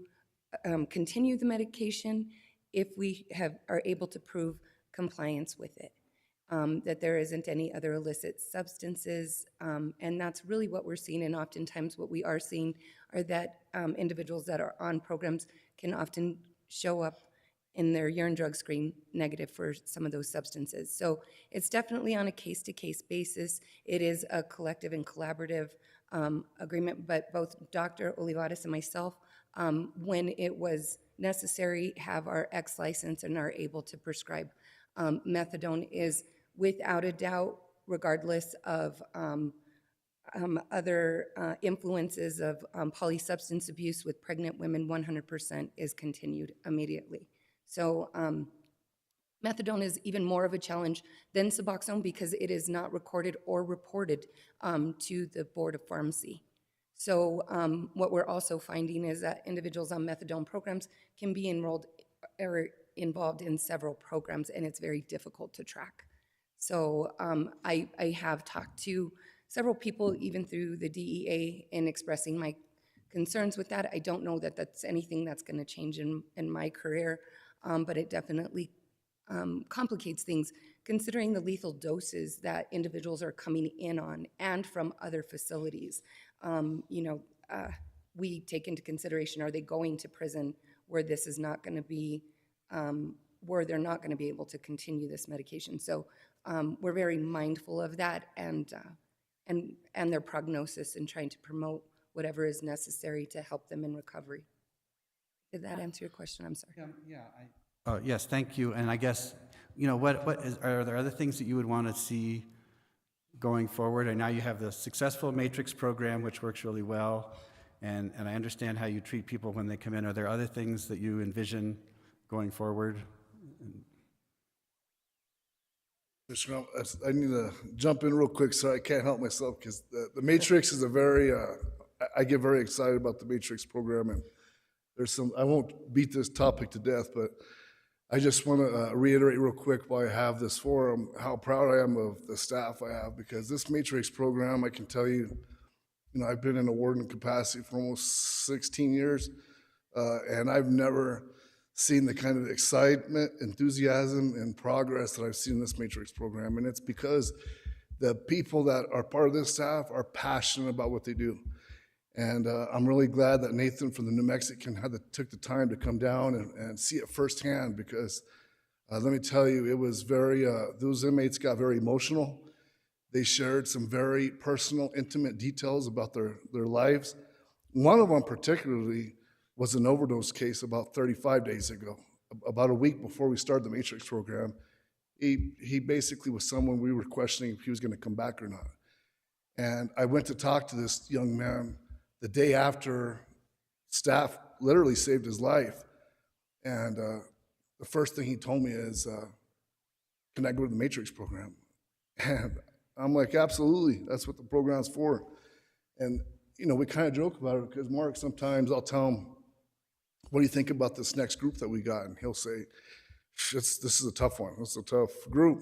continue the medication if we are able to prove compliance with it, that there isn't any other illicit substances, and that's really what we're seeing. And oftentimes what we are seeing are that individuals that are on programs can often show up in their urine drug screen negative for some of those substances. So it's definitely on a case-to-case basis. It is a collective and collaborative agreement, but both Dr. Olivares and myself, when it was necessary, have our X license and are able to prescribe. Methadone is without a doubt, regardless of other influences of polysubstance abuse with pregnant women, 100% is continued immediately. So methadone is even more of a challenge than Suboxone because it is not recorded or reported to the Board of Pharmacy. So what we're also finding is that individuals on methadone programs can be enrolled or involved in several programs, and it's very difficult to track. So I have talked to several people, even through the DEA, in expressing my concerns with that. I don't know that that's anything that's going to change in my career, but it definitely complicates things, considering the lethal doses that individuals are coming in on and from other facilities. We take into consideration, are they going to prison where this is not going to be, where they're not going to be able to continue this medication? So we're very mindful of that and their prognosis and trying to promote whatever is necessary to help them in recovery. Did that answer your question? I'm sorry. Yes, thank you. And I guess, you know, are there other things that you would want to see going forward? And now you have the successful Matrix program, which works really well, and I understand how you treat people when they come in. Are there other things that you envision going forward? Mr. Graham, I need to jump in real quick, so I can't help myself, because the Matrix is a very, I get very excited about the Matrix program, and there's some, I won't beat this topic to death, but I just want to reiterate real quick while I have this forum, how proud I am of the staff I have, because this Matrix program, I can tell you, I've been in a warden capacity for almost 16 years, and I've never seen the kind of excitement, enthusiasm, and progress that I've seen in this Matrix program. And it's because the people that are part of this staff are passionate about what they do. And I'm really glad that Nathan from the New Mexican took the time to come down and see it firsthand, because let me tell you, it was very, those inmates got very emotional. They shared some very personal, intimate details about their lives. One of them particularly was an overdose case about 35 days ago, about a week before we started the Matrix program. He basically was someone we were questioning if he was going to come back or not. And I went to talk to this young man the day after staff literally saved his life. And the first thing he told me is, can I go to the Matrix program? And I'm like, absolutely, that's what the program's for. And, we kind of joke about it, because Mark, sometimes I'll tell him, what do you think about this next group that we got? And he'll say, this is a tough one. This is a tough group.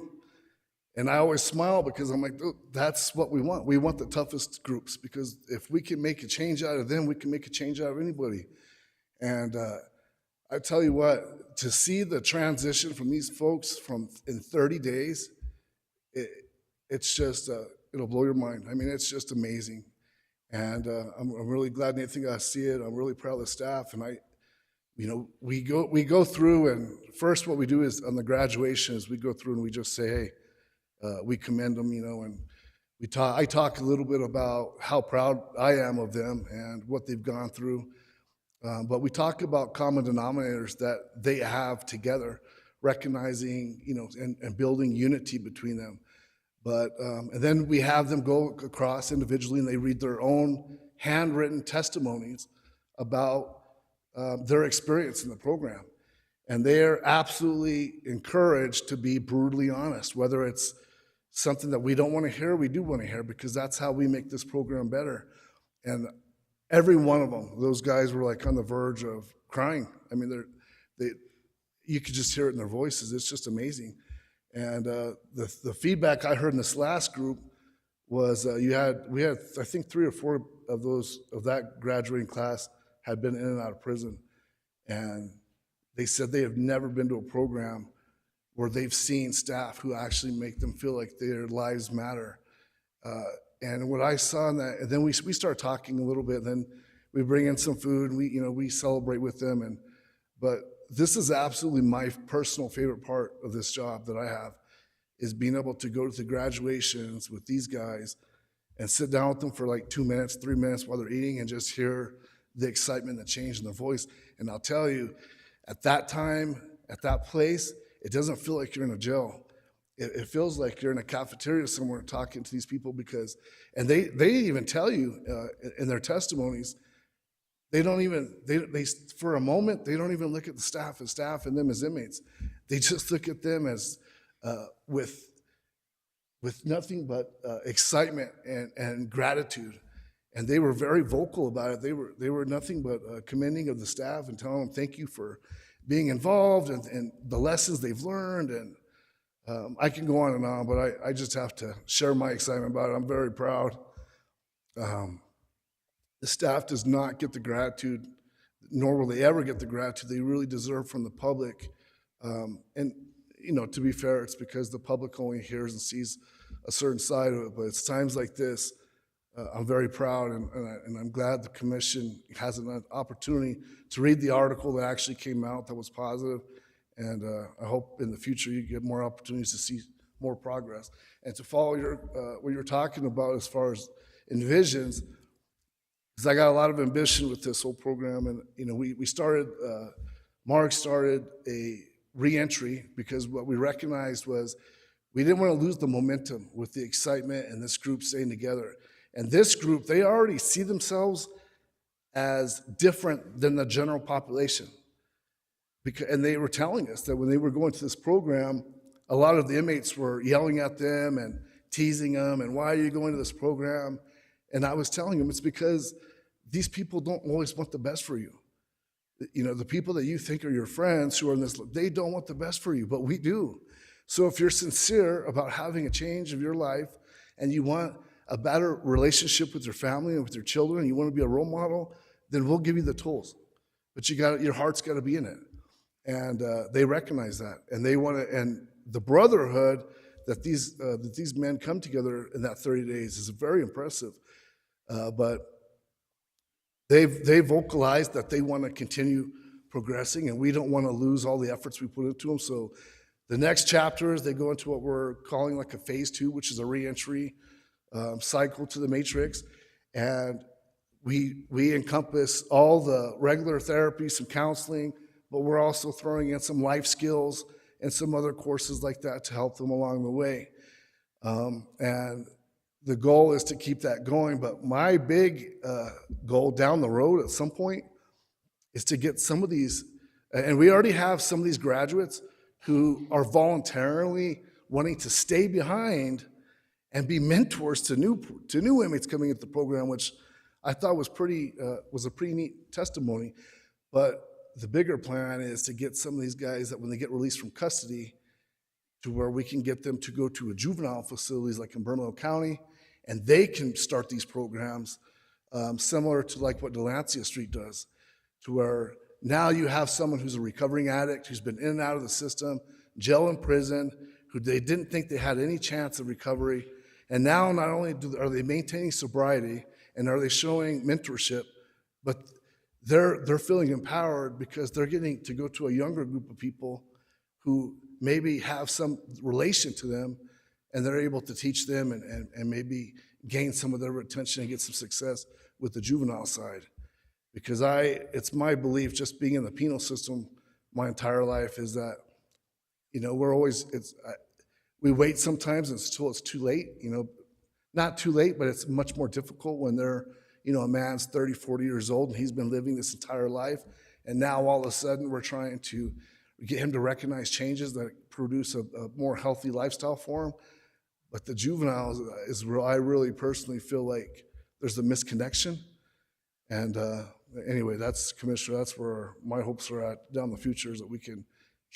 And I always smile, because I'm like, that's what we want. We want the toughest groups, because if we can make a change out of them, we can make a change out of anybody. And I tell you what, to see the transition from these folks in 30 days, it's just, it'll blow your mind. I mean, it's just amazing. And I'm really glad Nathan got to see it. I'm really proud of the staff. And we go through, and first what we do is on the graduation is we go through and we just say, hey, we commend them, and I talk a little bit about how proud I am of them and what they've gone through. But we talk about common denominators that they have together, recognizing, and building unity between them. But, and then we have them go across individually and they read their own handwritten testimonies about their experience in the program. And they're absolutely encouraged to be brutally honest, whether it's something that we don't want to hear, we do want to hear, because that's how we make this program better. And every one of them, those guys were like on the verge of crying. I mean, you could just hear it in their voices. It's just amazing. And the feedback I heard in this last group was we had I think 3 or 4 of that graduating class had been in and out of prison, and they said they have never been to a program where they've seen staff who actually make them feel like their lives matter. And what I saw in that, and then we start talking a little bit, and then we bring in some food, and we celebrate with them, but this is absolutely my personal favorite part of this job that I have, is being able to go to the graduations with these guys and sit down with them for like 2 minutes, 3 minutes while they're eating and just hear the excitement, the change in their voice. And I'll tell you, at that time, at that place, it doesn't feel like you're in a jail. It feels like you're in a cafeteria somewhere talking to these people, because, and they even tell you in their testimonies, they for a moment, they don't even look at the staff as staff and them as inmates. They just look at them as with nothing but excitement and gratitude. And they were very vocal about it. They were nothing but commending of the staff and telling them thank you for being involved and the lessons they've learned. And I can go on and on, but I just have to share my excitement about it. I'm very proud. The staff does not get the gratitude, nor will they ever get the gratitude they really deserve from the public. And, to be fair, it's because the public only hears and sees a certain side of it. But it's times like this, I'm very proud, and I'm glad the commission has an opportunity to read the article that actually came out that was positive. And I hope in the future you get more opportunities to see more progress. And to follow what you're talking about as far as envisions, because I got a lot of ambition with this whole program. And, we started, Mark started a reentry, because what we recognized was we didn't want to lose the momentum with the excitement and this group staying together. And this group, they already see themselves as different than the general population. And they were telling us that when they were going to this program, a lot of the inmates were yelling at them and teasing them, and why are you going to this program? And I was telling them it's because these people don't always want the best for you. The people that you think are your friends who are in this, they don't want the best for you, but we do. So if you're sincere about having a change of your life and you want a better relationship with your family and with your children, and you want to be a role model, then we'll give you the tools. But your heart's got to be in it. And they recognize that, and they want to. And the brotherhood that these men come together in that 30 days is very impressive. But they vocalized that they want to continue progressing, and we don't want to lose all the efforts we put into them. So the next chapter is they go into what we're calling like a phase 2, which is a reentry cycle to the matrix, and we encompass all the regular therapy, some counseling, but we're also throwing in some life skills and some other courses like that to help them along the way. And the goal is to keep that going. But my big goal down the road at some point is to get some of these, and we already have some of these graduates who are voluntarily wanting to stay behind and be mentors to new inmates coming into the program, which I thought was a pretty neat testimony. But the bigger plan is to get some of these guys that when they get released from custody, to where we can get them to go to a juvenile facilities like in Bernalillo County, and they can start these programs similar to like what Delancey Street does, to where now you have someone who's a recovering addict, who's been in and out of the system, jail and prison, who they didn't think they had any chance of recovery, And now not only are they maintaining sobriety and are they showing mentorship, but they're feeling empowered because they're getting to go to a younger group of people who maybe have some relation to them, and they're able to teach them and maybe gain some of their attention and get some success with the juvenile side. Because it's my belief, just being in the penal system my entire life, is that, we're always, we wait sometimes until it's too late, not too late, but it's much more difficult when they're, a man's 30, 40 years old and he's been living this entire life. And now all of a sudden we're trying to get him to recognize changes that produce a more healthy lifestyle for him. But the juveniles I really personally feel like there's a misconnection. And anyway, Commissioner, that's where my hopes are at down the future, is that we can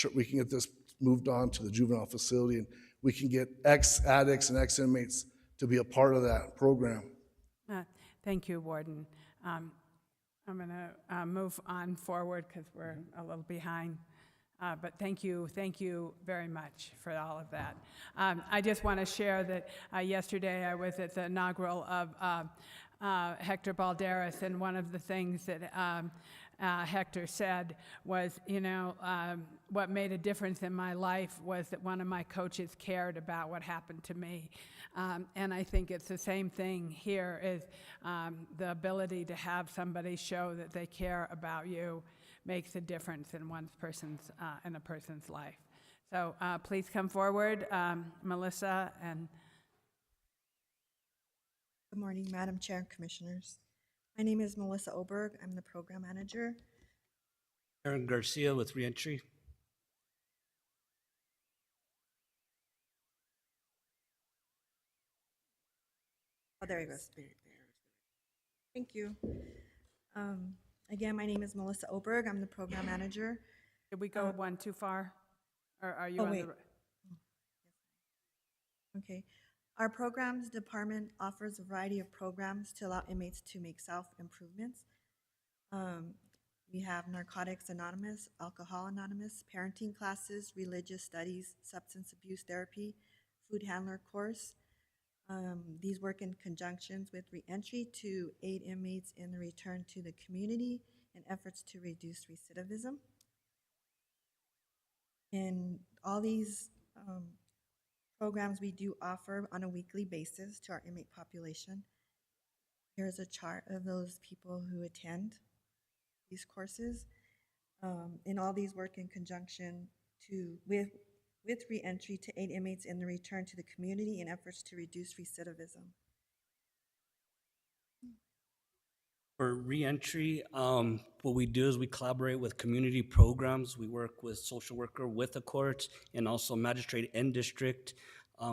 get this moved on to the juvenile facility, and we can get ex-addicts and ex-inmates to be a part of that program. Thank you, Warden. I'm going to move on forward because we're a little behind. But thank you very much for all of that. I just want to share that yesterday I was at the inaugural of Hector Balderas, and one of the things that Hector said was, what made a difference in my life was that one of my coaches cared about what happened to me. And I think it's the same thing here, is the ability to have somebody show that they care about you makes a difference in in a person's life. So please come forward, Melissa. And good morning, Madam Chair and Commissioners. My name is Melissa Oberg. I'm the program manager. Aaron Garcia with Reentry. Oh, there you go. Thank you. Again, my name is Melissa Oberg. I'm the program manager. Did we go one too far? Or are you on wait. the... Okay. Our programs department offers a variety of programs to allow inmates to make self-improvements. We have Narcotics Anonymous, Alcohol Anonymous, parenting classes, religious studies, substance abuse therapy, food handler course. These work in conjunctions with reentry to aid inmates in the return to the community and efforts to reduce recidivism. And all these programs we do offer on a weekly basis to our inmate population. Here's a chart of those people who attend these courses. And all these work in conjunction with reentry to aid inmates in the return to the community and efforts to reduce recidivism. For reentry, what we do is we collaborate with community programs. We work with social worker with the courts and also magistrate and district.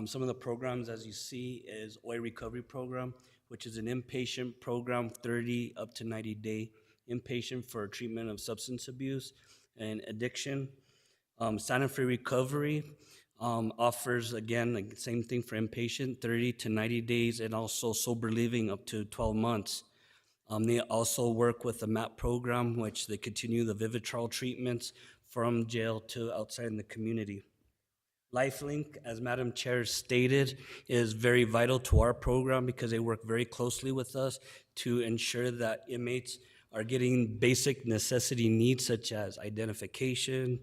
Some of the programs, as you see, is OI Recovery Program, which is an inpatient program, 30 up to 90-day inpatient for treatment of substance abuse and addiction. Santa Fe Recovery offers, again, the same thing for inpatient, 30 to 90 days, and also sober living up to 12 months. They also work with the MAP program, which they continue the Vivitrol treatments from jail to outside in the community. LifeLink, as Madam Chair stated, is very vital to our program because they work very closely with us to ensure that inmates are getting basic necessity needs such as identification,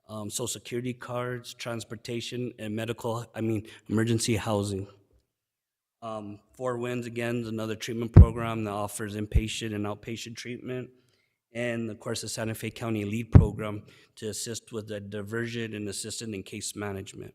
Social Security cards, transportation, and emergency housing. Four Winds, again, is another treatment program that offers inpatient and outpatient treatment. And of course, the Santa Fe County LEAD program to assist with the diversion and assistance in case management.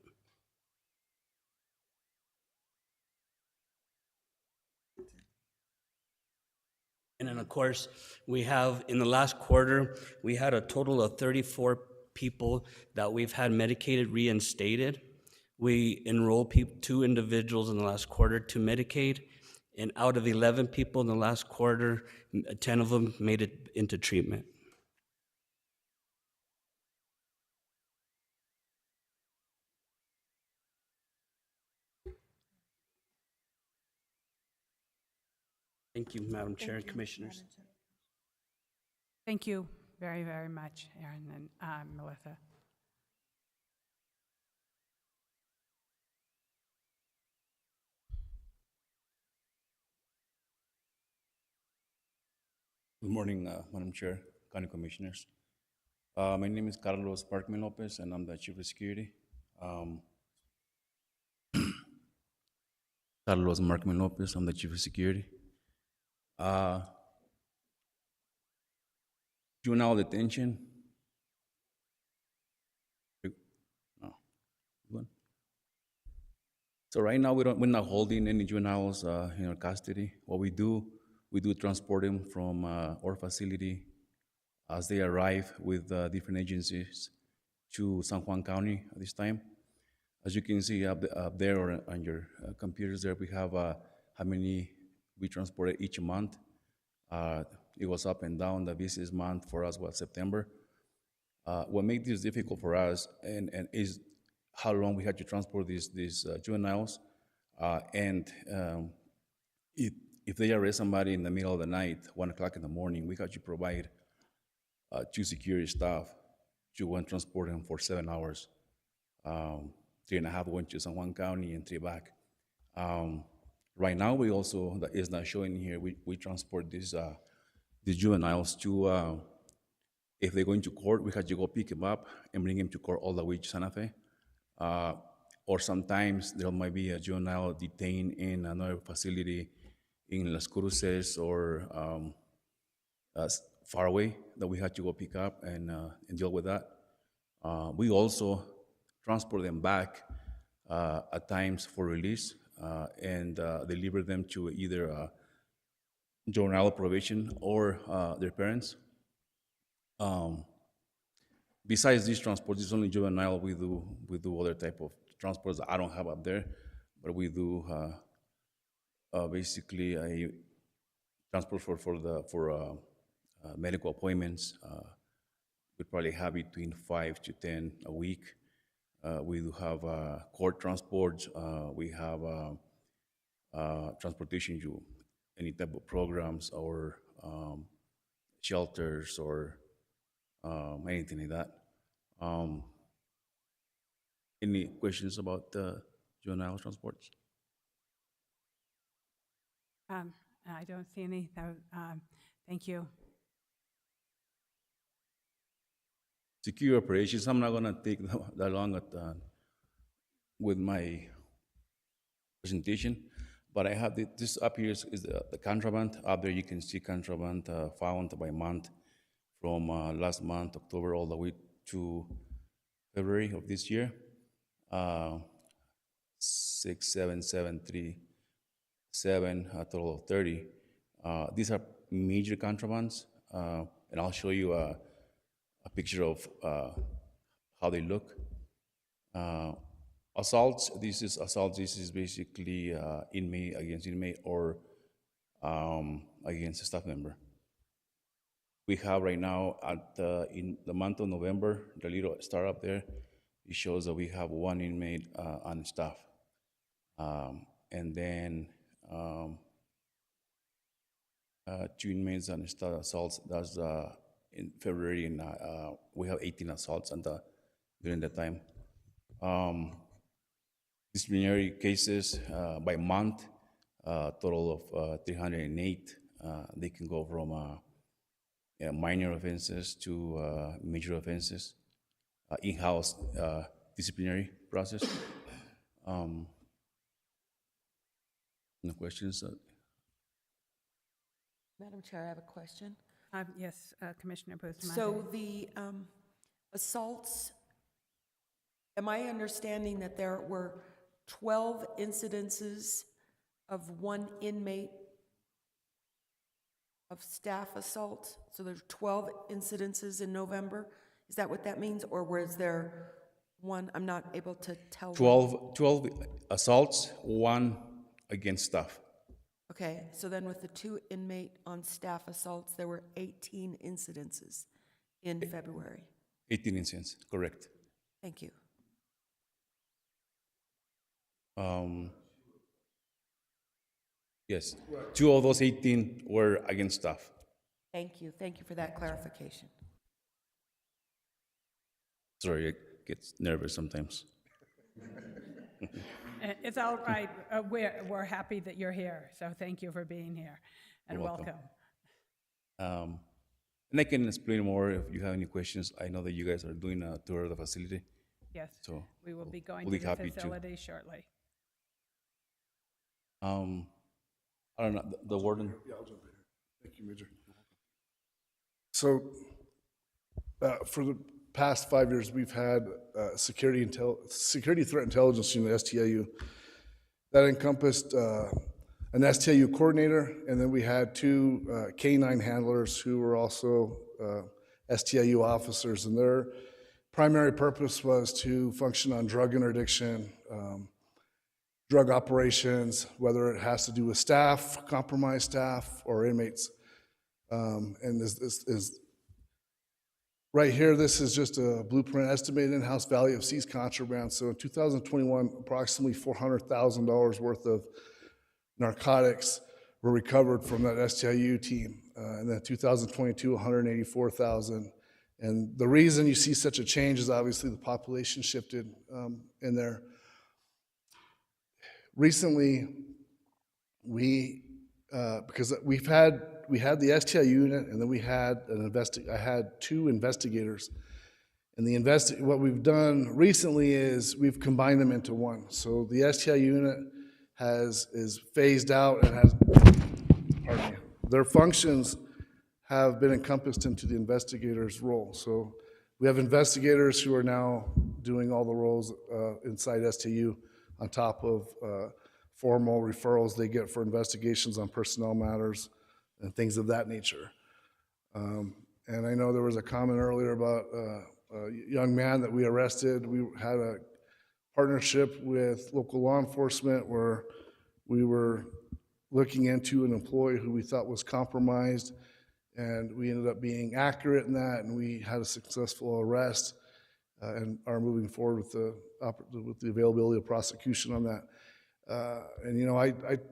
And then of course, we have, in the last quarter, we had a total of 34 people that we've had medicated reinstated. We enrolled 2 individuals in the last quarter to Medicaid, and out of 11 people in the last quarter, 10 of them made it into treatment. Thank you, Madam Chair and Commissioners. Thank you very, very much, Aaron and Melissa. Good morning, Madam Chair, County Commissioners. My name is Carlos Parkman Lopez, and I'm the Chief of Security. Carlos Markman Lopez, I'm the Chief of Security. Juvenile detention. No. Good. So right now we're not holding any juveniles in our custody. What we do transport them from our facility as they arrive with different agencies to San Juan County at this time. As you can see up there or on your computers there, we have how many we transported each month. It was up and down. The busiest month for us was September. What made this difficult for us and is how long we had to transport these juveniles. If they arrest somebody in the middle of the night, 1 o'clock in the morning, we had to provide 2 security staff to go and transport them for 7 hours. 3.5 went to San Juan County and 3 back. Right now, we also, that is not showing here, we transport these juveniles to, if they're going to court, we have to go pick them up and bring them to court all the way to Santa Fe. Or sometimes there might be a juvenile detained in another facility in Las Cruces or far away that we had to go pick up and deal with that. We also transport them back at times for release and deliver them to either juvenile probation or their parents. Besides these transports, it's only juvenile. We do other type of transports that I don't have up there, but we do basically a transport for medical appointments. We probably have between 5 to 10 a week. We do have court transports. We have transportation to any type of programs or shelters or anything like that. Any questions about juvenile transports? I don't see any. Thank you. Secure operations, I'm not going to take that long with my presentation, but I have this up here is the contraband. Up there you can see contraband found by month from last month, October, all the way to February of this year. 6, 7, 7, 3, 7, a total of 30. These are major contrabands, and I'll show you a picture of how they look. Assaults, this is basically inmate against inmate or against a staff member. We have right now in the month of November, the little star up there, it shows that we have 1 inmate on staff. And then 2 inmates on staff assaults. That's in February, and we have 18 assaults during that time. Disciplinary cases by month, total of 308. They can go from minor offenses to major offenses. In-house disciplinary process. No questions? Madam Chair, I have a question. Yes, Commissioner Bustamante. So the assaults, am I understanding that there were 12 incidences of 1 inmate of staff assault? So there's 12 incidences in November? Is that what that means? Or was there 1? I'm not able to tell. 12 assaults, 1 against staff. Okay, so then with the 2 inmate on staff assaults, there were 18 incidences in February. 18 incidents, correct. Thank you. Yes, 2 of those 18 were against staff. Thank you. Thank you for that clarification. Sorry, I get nervous sometimes. It's all right. We're happy that you're here, so thank you for being here, and You're welcome. welcome. And I can explain more if you have any questions. I know that you guys are doing a tour of the facility. Yes, So we will be going we'll to be the happy to. facility shortly. I don't know, the warden. Yeah, I'll jump in here. Thank you, Major. So, for the past 5 years, we've had security threat intelligence unit, STIU. That encompassed an STIU coordinator, and then we had two K-9 handlers who were also STIU officers, and their primary purpose was to function on drug interdiction, drug operations, whether it has to do with staff, compromised staff, or inmates. And right here, this is just a blueprint estimated in-house value of seized contraband. So in 2021, approximately $400,000 worth of narcotics were recovered from that STIU team. And then 2022, 184,000. And the reason you see such a change is obviously the population shifted in there. Recently, because we had the STI unit, and then we had I had two investigators, and what we've done recently is we've combined them into one. So the STI unit is phased out and has, pardon me, their functions have been encompassed into the investigator's role. So we have investigators who are now doing all the roles inside STU, on top of formal referrals they get for investigations on personnel matters and things of that nature. And I know there was a comment earlier about a young man that we arrested. We had a partnership with local law enforcement where we were looking into an employee who we thought was compromised, and we ended up being accurate in that, and we had a successful arrest and are moving forward with the availability of prosecution on that. And you know,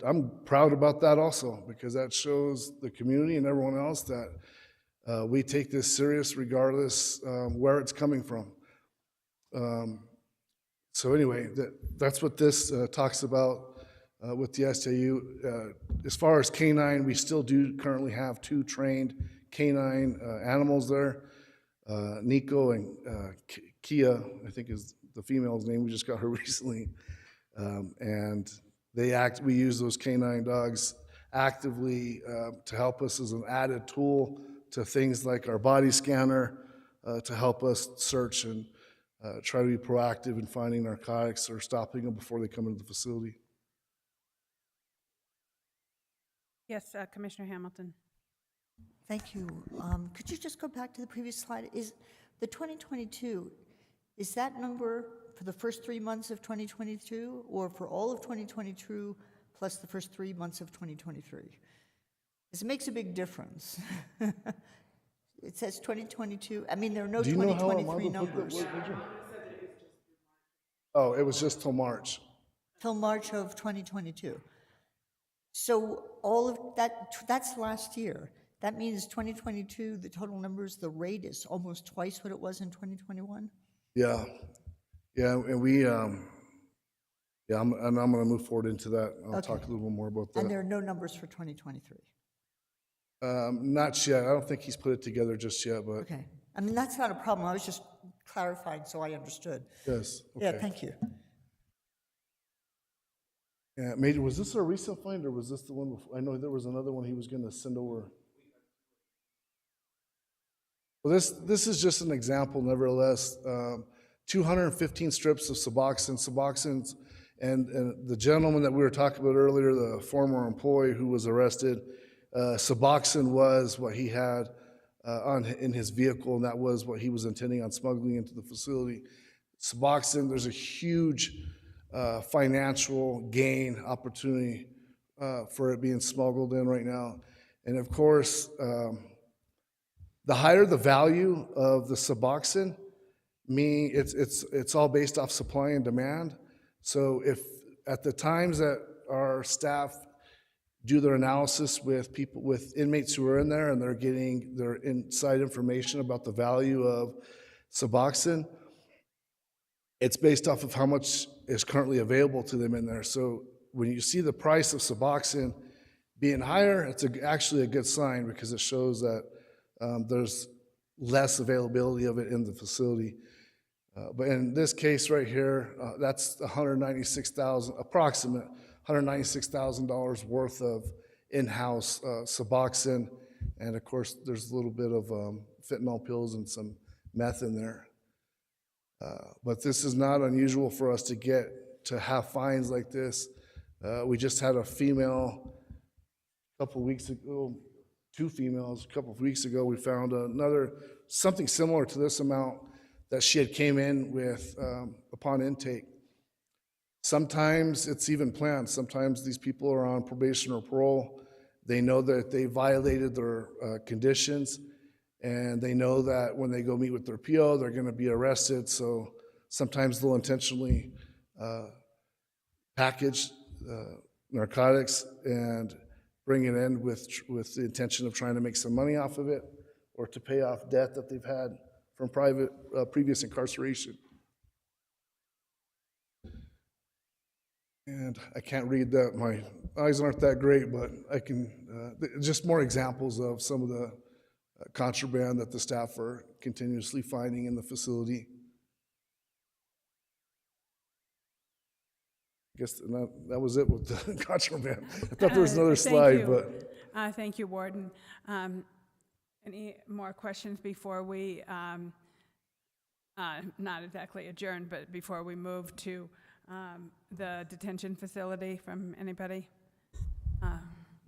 I'm proud about that also, because that shows the community and everyone else that we take this serious regardless where it's coming from. So anyway, that's what this talks about with the STU. As far as K-9, we still do currently have two trained K-9 animals there. Nico and Kia, I think is the female's name. We just got her recently. And we use those K-9 dogs actively to help us as an added tool to things like our body scanner to help us search and try to be proactive in finding narcotics or stopping them before they come into the facility. Yes, Commissioner Hamilton. Thank you. Could you just go back to the previous slide? Is the 2022, is that number for the first 3 months of 2022 or for all of 2022 plus the first 3 months of 2023? Because it makes a big difference. It says 2022. I mean, there are no 2023 numbers. Oh, it was just till March. Till March of 2022. So all of that's last year. That means 2022, the total numbers, the rate is almost twice what it was in 2021? Yeah. Yeah, and we, I'm going to move forward into that. I'll talk a little more about that. And there are no numbers for 2023? Not yet. I don't think he's put it together just yet, but. Okay. I mean, that's not a problem. I was just clarifying so I understood. Yes. Okay. Yeah, thank you. Yeah, Major, was this a recent find or was this the one before? I know there was another one he was going to send over. Well, this is just an example, nevertheless. 215 strips of Suboxone. Suboxone, and the gentleman that we were talking about earlier, the former employee who was arrested, Suboxone was what he had in his vehicle, and that was what he was intending on smuggling into the facility. Suboxone, there's a huge financial gain opportunity for it being smuggled in right now. And of course, the higher the value of the Suboxone, meaning it's all based off supply and demand. So if at the times that our staff do their analysis with inmates who are in there and they're getting their inside information about the value of Suboxone, it's based off of how much is currently available to them in there. So when you see the price of Suboxone being higher, it's actually a good sign because it shows that there's less availability of it in the facility. But in this case right here, that's approximate $196,000 worth of in-house Suboxone. And of course, there's a little bit of fentanyl pills and some meth in there. But this is not unusual for us to have fines like this. We just had a female a couple of weeks ago, two females a couple of weeks ago. We found something similar to this amount that she had came in with upon intake. Sometimes it's even planned. Sometimes these people are on probation or parole. They know that they violated their conditions, and they know that when they go meet with their PO, they're going to be arrested. So sometimes they'll intentionally package narcotics and bring it in with the intention of trying to make some money off of it or to pay off debt that they've had from previous incarceration. And I can't read that. My eyes aren't that great, but I can, just more examples of some of the contraband that the staff are continuously finding in the facility. I guess that was it with the contraband. I thought there was another slide, but. Thank you, Warden. Any more questions before we, not exactly adjourn, but before we move to the detention facility from anybody?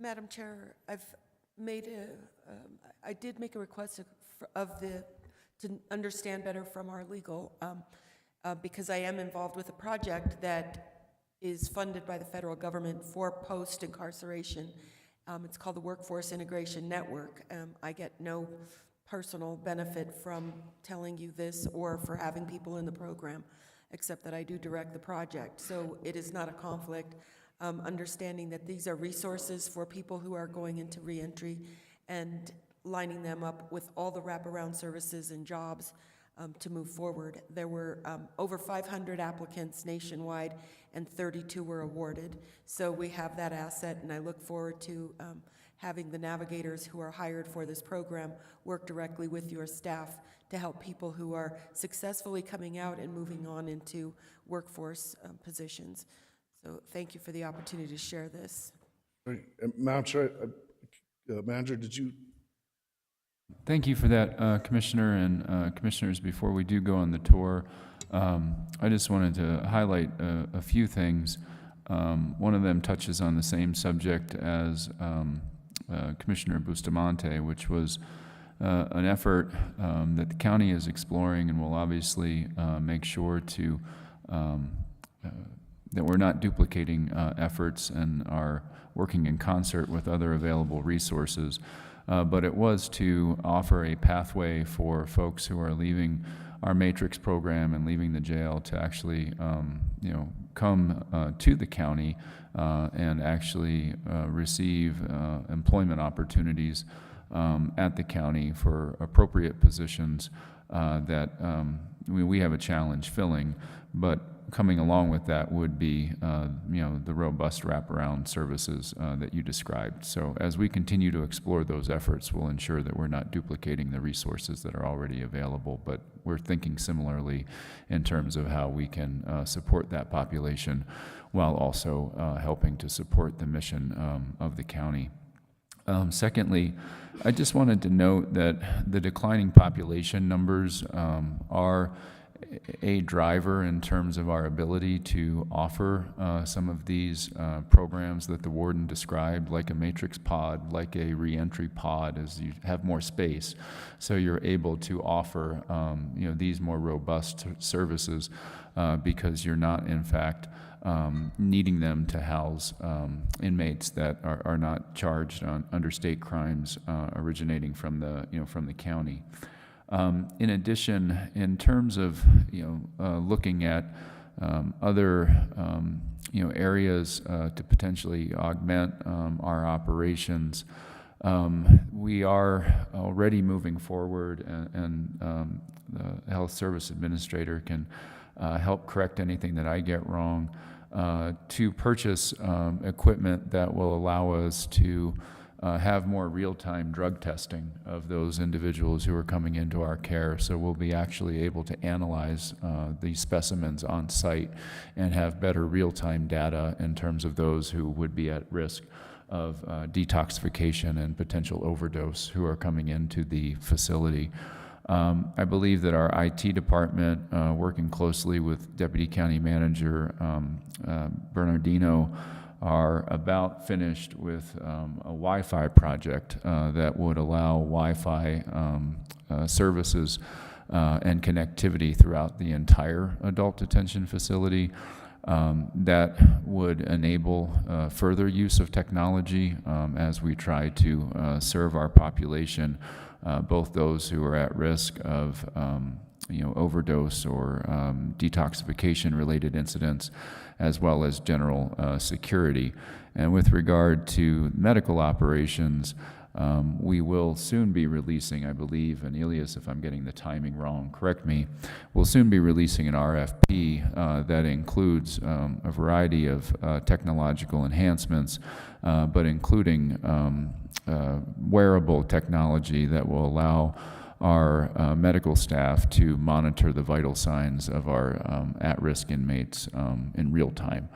Madam Chair, I did make a request to understand better from our legal, because I am involved with a project that is funded by the federal government for post-incarceration. It's called the Workforce Integration Network. I get no personal benefit from telling you this or for having people in the program, except that I do direct the project. So it is not a conflict. Understanding that these are resources for people who are going into reentry and lining them up with all the wraparound services and jobs to move forward. There were over 500 applicants nationwide and 32 were awarded. So we have that asset, and I look forward to having the navigators who are hired for this program work directly with your staff to help people who are successfully coming out and moving on into workforce positions. So thank you for the opportunity to share this. Madam Chair, Manager, did you? Thank you for that, Commissioner and Commissioners. Before we do go on the tour, I just wanted to highlight a few things. One of them touches on the same subject as Commissioner Bustamante, which was an effort that the county is exploring, and will obviously make sure to that we're not duplicating efforts and are working in concert with other available resources. But it was to offer a pathway for folks who are leaving our Matrix program and leaving the jail to actually, come to the county and actually receive employment opportunities at the county for appropriate positions that we have a challenge filling. But coming along with that would be, the robust wraparound services that you described. So as we continue to explore those efforts, we'll ensure that we're not duplicating the resources that are already available, but we're thinking similarly in terms of how we can support that population while also helping to support the mission of the county. Secondly, I just wanted to note that the declining population numbers are a driver in terms of our ability to offer some of these programs that the warden described, like a matrix pod, like a reentry pod, as you have more space. So you're able to offer these more robust services because you're not, in fact, needing them to house inmates that are not charged under state crimes originating from the county. In addition, in terms of looking at other areas to potentially augment our operations, we are already moving forward, and the Health Service Administrator can help correct anything that I get wrong. to purchase equipment that will allow us to have more real-time drug testing of those individuals who are coming into our care. So we'll be actually able to analyze these specimens on site and have better real-time data in terms of those who would be at risk of detoxification and potential overdose who are coming into the facility. I believe that our IT department, working closely with Deputy County Manager Bernardino, are about finished with a Wi-Fi project that would allow Wi-Fi services and connectivity throughout the entire adult detention facility. That would enable further use of technology as we try to serve our population, both those who are at risk of overdose or detoxification-related incidents, as well as general security. And with regard to medical operations, we will soon be releasing, I believe, and Elias, if I'm getting the timing wrong, correct me, we'll soon be releasing an RFP that includes a variety of technological enhancements, but including wearable technology that will allow our medical staff to monitor the vital signs of our at-risk inmates in real time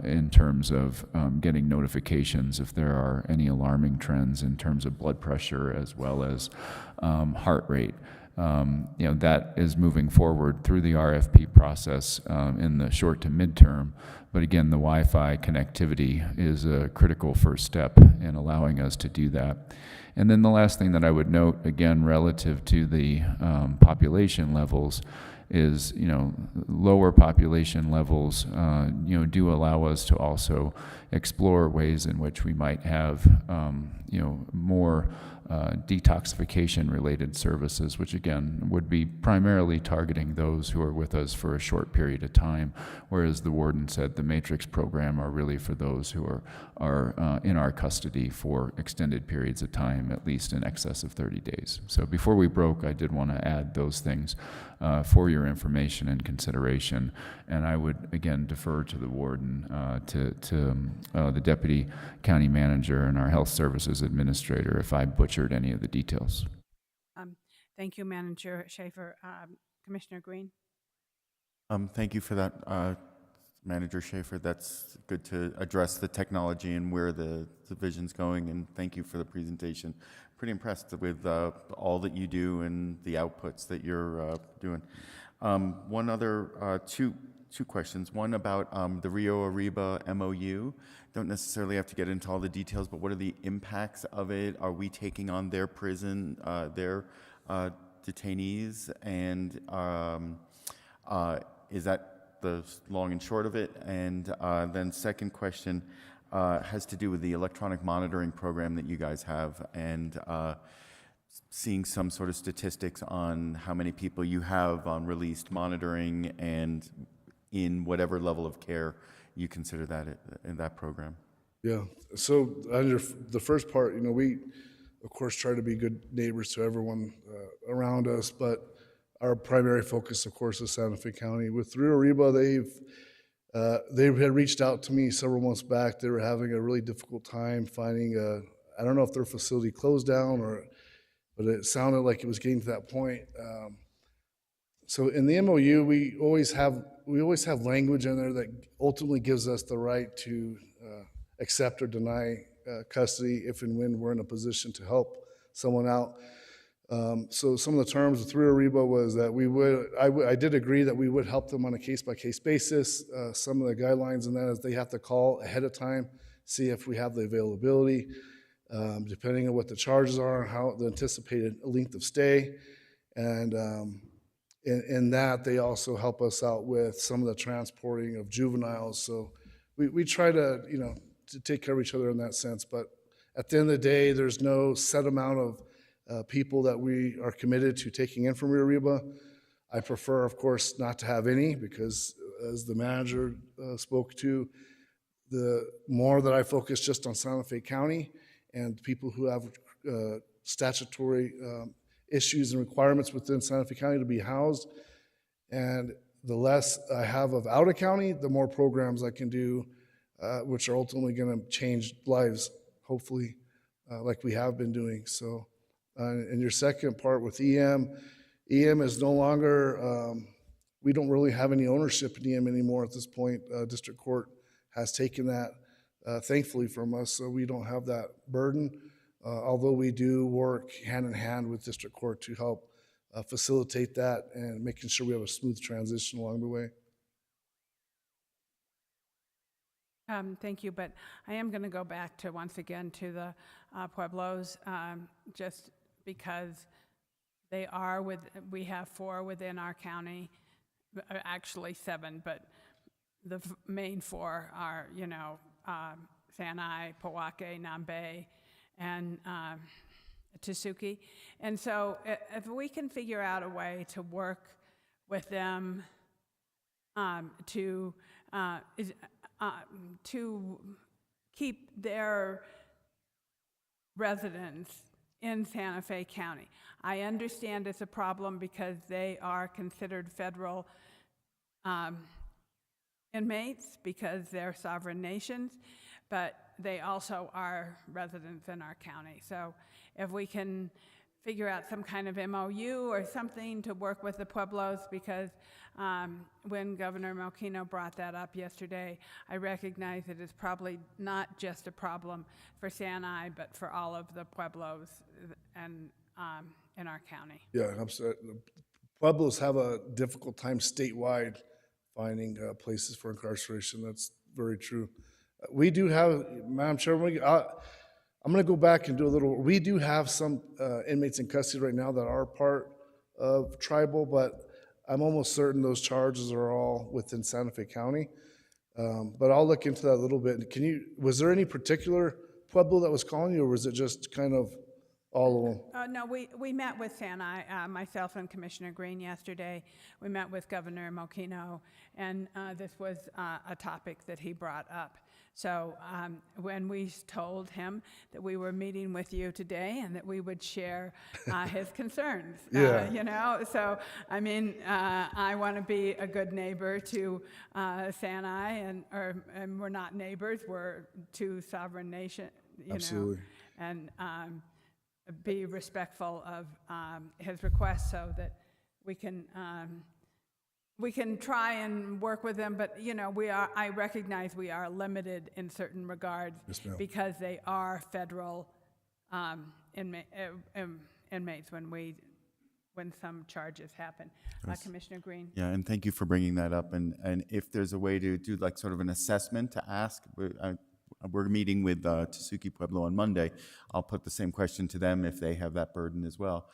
in terms of getting notifications if there are any alarming trends in terms of blood pressure as well as heart rate. That is moving forward through the RFP process in the short to midterm. But again, the Wi-Fi connectivity is a critical first step in allowing us to do that. And then the last thing that I would note, again, relative to the population levels, is lower population levels do allow us to also explore ways in which we might have more detoxification-related services, which again would be primarily targeting those who are with us for a short period of time, whereas the warden said the Matrix program are really for those who are in our custody for extended periods of time, at least in excess of 30 days. So before we broke, I did want to add those things for your information and consideration, and I would again defer to the warden, to the Deputy County Manager and our Health Services Administrator if I butchered any of the details. Thank you, Manager Schaefer. Commissioner Green? Thank you for that, Manager Schaefer. That's good to address the technology and where the division's going, and thank you for the presentation. Pretty impressed with all that you do and the outputs that you're doing. One other, two questions. One about the Rio Arriba MOU. Don't necessarily have to get into all the details, but what are the impacts of it? Are we taking on their prison, their detainees? And is that the long and short of it? And then second question has to do with the electronic monitoring program that you guys have, and seeing some sort of statistics on how many people you have on released monitoring and in whatever level of care you consider that in that program. Yeah, so under the first part, we of course try to be good neighbors to everyone around us, but our primary focus, of course, is Santa Fe County. With Rio Arriba, they had reached out to me several months back. They were having a really difficult time finding I don't know if their facility closed down but it sounded like it was getting to that point. So in the MOU, we always have language in there that ultimately gives us the right to accept or deny custody if and when we're in a position to help someone out. So some of the terms with Rio Arriba was that I did agree that we would help them on a case-by-case basis. Some of the guidelines in that is they have to call ahead of time, see if we have the availability, depending on what the charges are, how the anticipated length of stay, and in that they also help us out with some of the transporting of juveniles. So we try to to take care of each other in that sense. But at the end of the day, there's no set amount of people that we are committed to taking in from Rio Arriba. I prefer, of course, not to have any, because as the manager spoke to, the more that I focus just on Santa Fe County and people who have statutory issues and requirements within Santa Fe County to be housed. And the less I have of out of county, the more programs I can do, which are ultimately going to change lives, hopefully, like we have been doing. So, and your second part with EM is no longer, we don't really have any ownership in EM anymore at this point. District Court has taken that, thankfully, from us, so we don't have that burden, although we do work hand in hand with District Court to help facilitate that and making sure we have a smooth transition along the way. Thank you, but I am going to go back to, once again, to the Pueblos, just because they are we have 4 within our county, actually 7, but the main 4 are, Sanai, Powake, Nambe, and Tasuki. And so if we can figure out a way to work with them to keep their residents in Santa Fe County. I understand it's a problem because they are considered federal inmates because they're sovereign nations, but they also are residents in our county. So if we can figure out some kind of MOU or something to work with the Pueblos, because when Governor Malkino brought that up yesterday, I recognize it is probably not just a problem for Sanai, but for all of the Pueblos and in our county. Yeah, I'm sorry. The Pueblos have a difficult time statewide finding places for incarceration. That's very true. We do have, Madam Chairman, I'm going to go back and do a little. We do have some inmates in custody right now that are part of tribal, but I'm almost certain those charges are all within Santa Fe County. But I'll look into that a little bit. Was there any particular Pueblo that was calling you, or was it just kind of all of them? No, we met with Sanai, myself and Commissioner Green yesterday. We met with Governor Malkino, and this was a topic that he brought up. So when we told him that we were meeting with you today and that we would share his concerns, so I mean, I want to be a good neighbor to Sanai, and we're not neighbors, we're two sovereign nations, Absolutely. And be respectful of his request so that we can try and work with them, but I recognize we are limited in certain regards. Yes, ma'am. Because they are federal inmates when some charges happen. Commissioner Green. Yeah, and thank you for bringing that up. And if there's a way to do like sort of an assessment to ask, we're meeting with Tasuki Pueblo on Monday. I'll put the same question to them if they have that burden as well.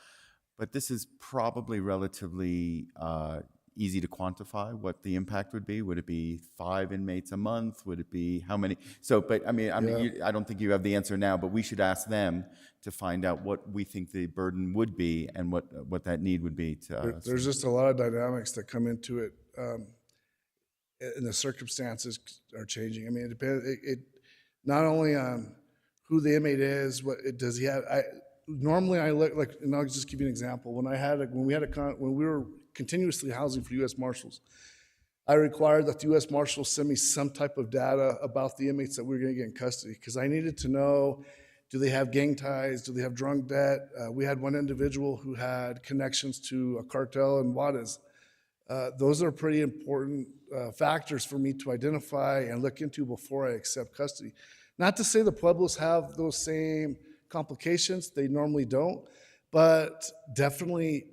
But this is probably relatively easy to quantify what the impact would be. Would it be 5 inmates a month? Would it be how many? So, but I mean, I don't think you have the answer now, but we should ask them to find out what we think the burden would be and what that need would be to us. There's just a lot of dynamics that come into it, and the circumstances are changing. I mean, it depends. It not only on who the inmate is, what does he have. Normally, I look like, and I'll just give you an example. When we were continuously housing for U.S. Marshals, I required that the U.S. Marshals send me some type of data about the inmates that we were going to get in custody, because I needed to know, do they have gang ties? Do they have drug debt? We had one individual who had connections to a cartel in Juarez. Those are pretty important factors for me to identify and look into before I accept custody. Not to say the Pueblos have those same complications, they normally don't, but definitely,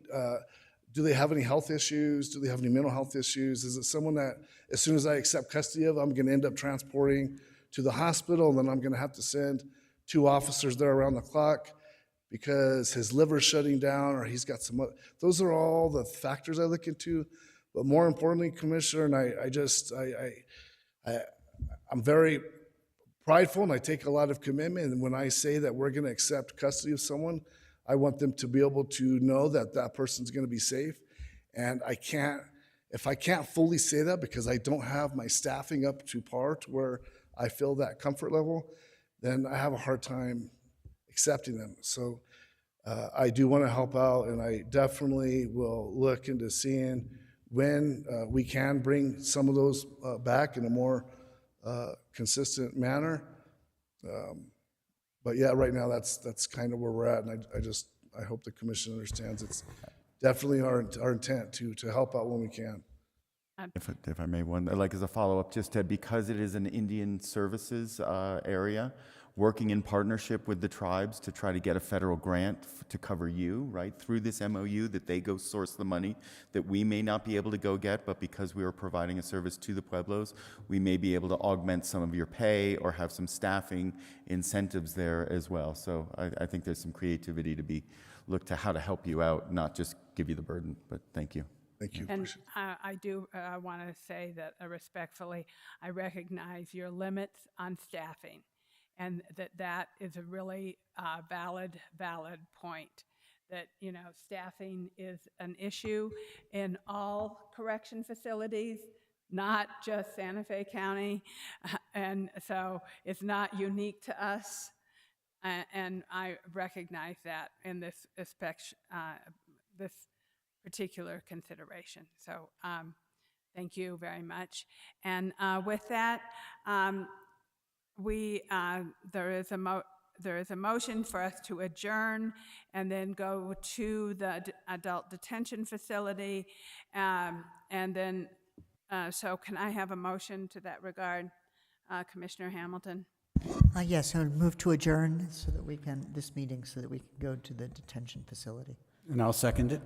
do they have any health issues? Do they have any mental health issues? Is it someone that, as soon as I accept custody of, I'm going to end up transporting to the hospital, and then I'm going to have to send 2 officers there around the clock because his liver's shutting down, or he's got some other. Those are all the factors I look into. But more importantly, Commissioner, and I'm very prideful, and I take a lot of commitment. And when I say that we're going to accept custody of someone, I want them to be able to know that that person's going to be safe. And if I can't fully say that because I don't have my staffing up to par to where I feel that comfort level, then I have a hard time accepting them. So I do want to help out, and I definitely will look into seeing when we can bring some of those back in a more consistent manner. But yeah, right now that's kind of where we're at, and I hope the commission understands it's definitely our intent to help out when we can. If I may, one, like as a follow-up, because it is an Indian services area, working in partnership with the tribes to try to get a federal grant to cover you, right, through this MOU, that they go source the money that we may not be able to go get, but because we are providing a service to the Pueblos, we may be able to augment some of your pay or have some staffing incentives there as well. So I think there's some creativity to be looked to how to help you out, not just give you the burden, but thank you. Thank you. And I do want to say that respectfully, I recognize your limits on staffing, and that is a really valid point, that, you know, staffing is an issue in all correction facilities, not just Santa Fe County, and so it's not unique to us, and I recognize that in this particular consideration. So thank you very much. And with that, there is a motion for us to adjourn and then go to the adult detention facility, and then so can I have a motion to that regard, Commissioner Hamilton? Yes, I would move to adjourn so that we can, this meeting, so that we can go to the detention facility. And I'll second it.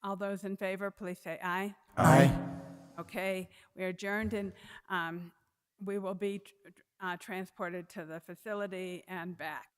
All those in favor, please say aye. Aye. Okay, we are adjourned, and we will be transported to the facility and back.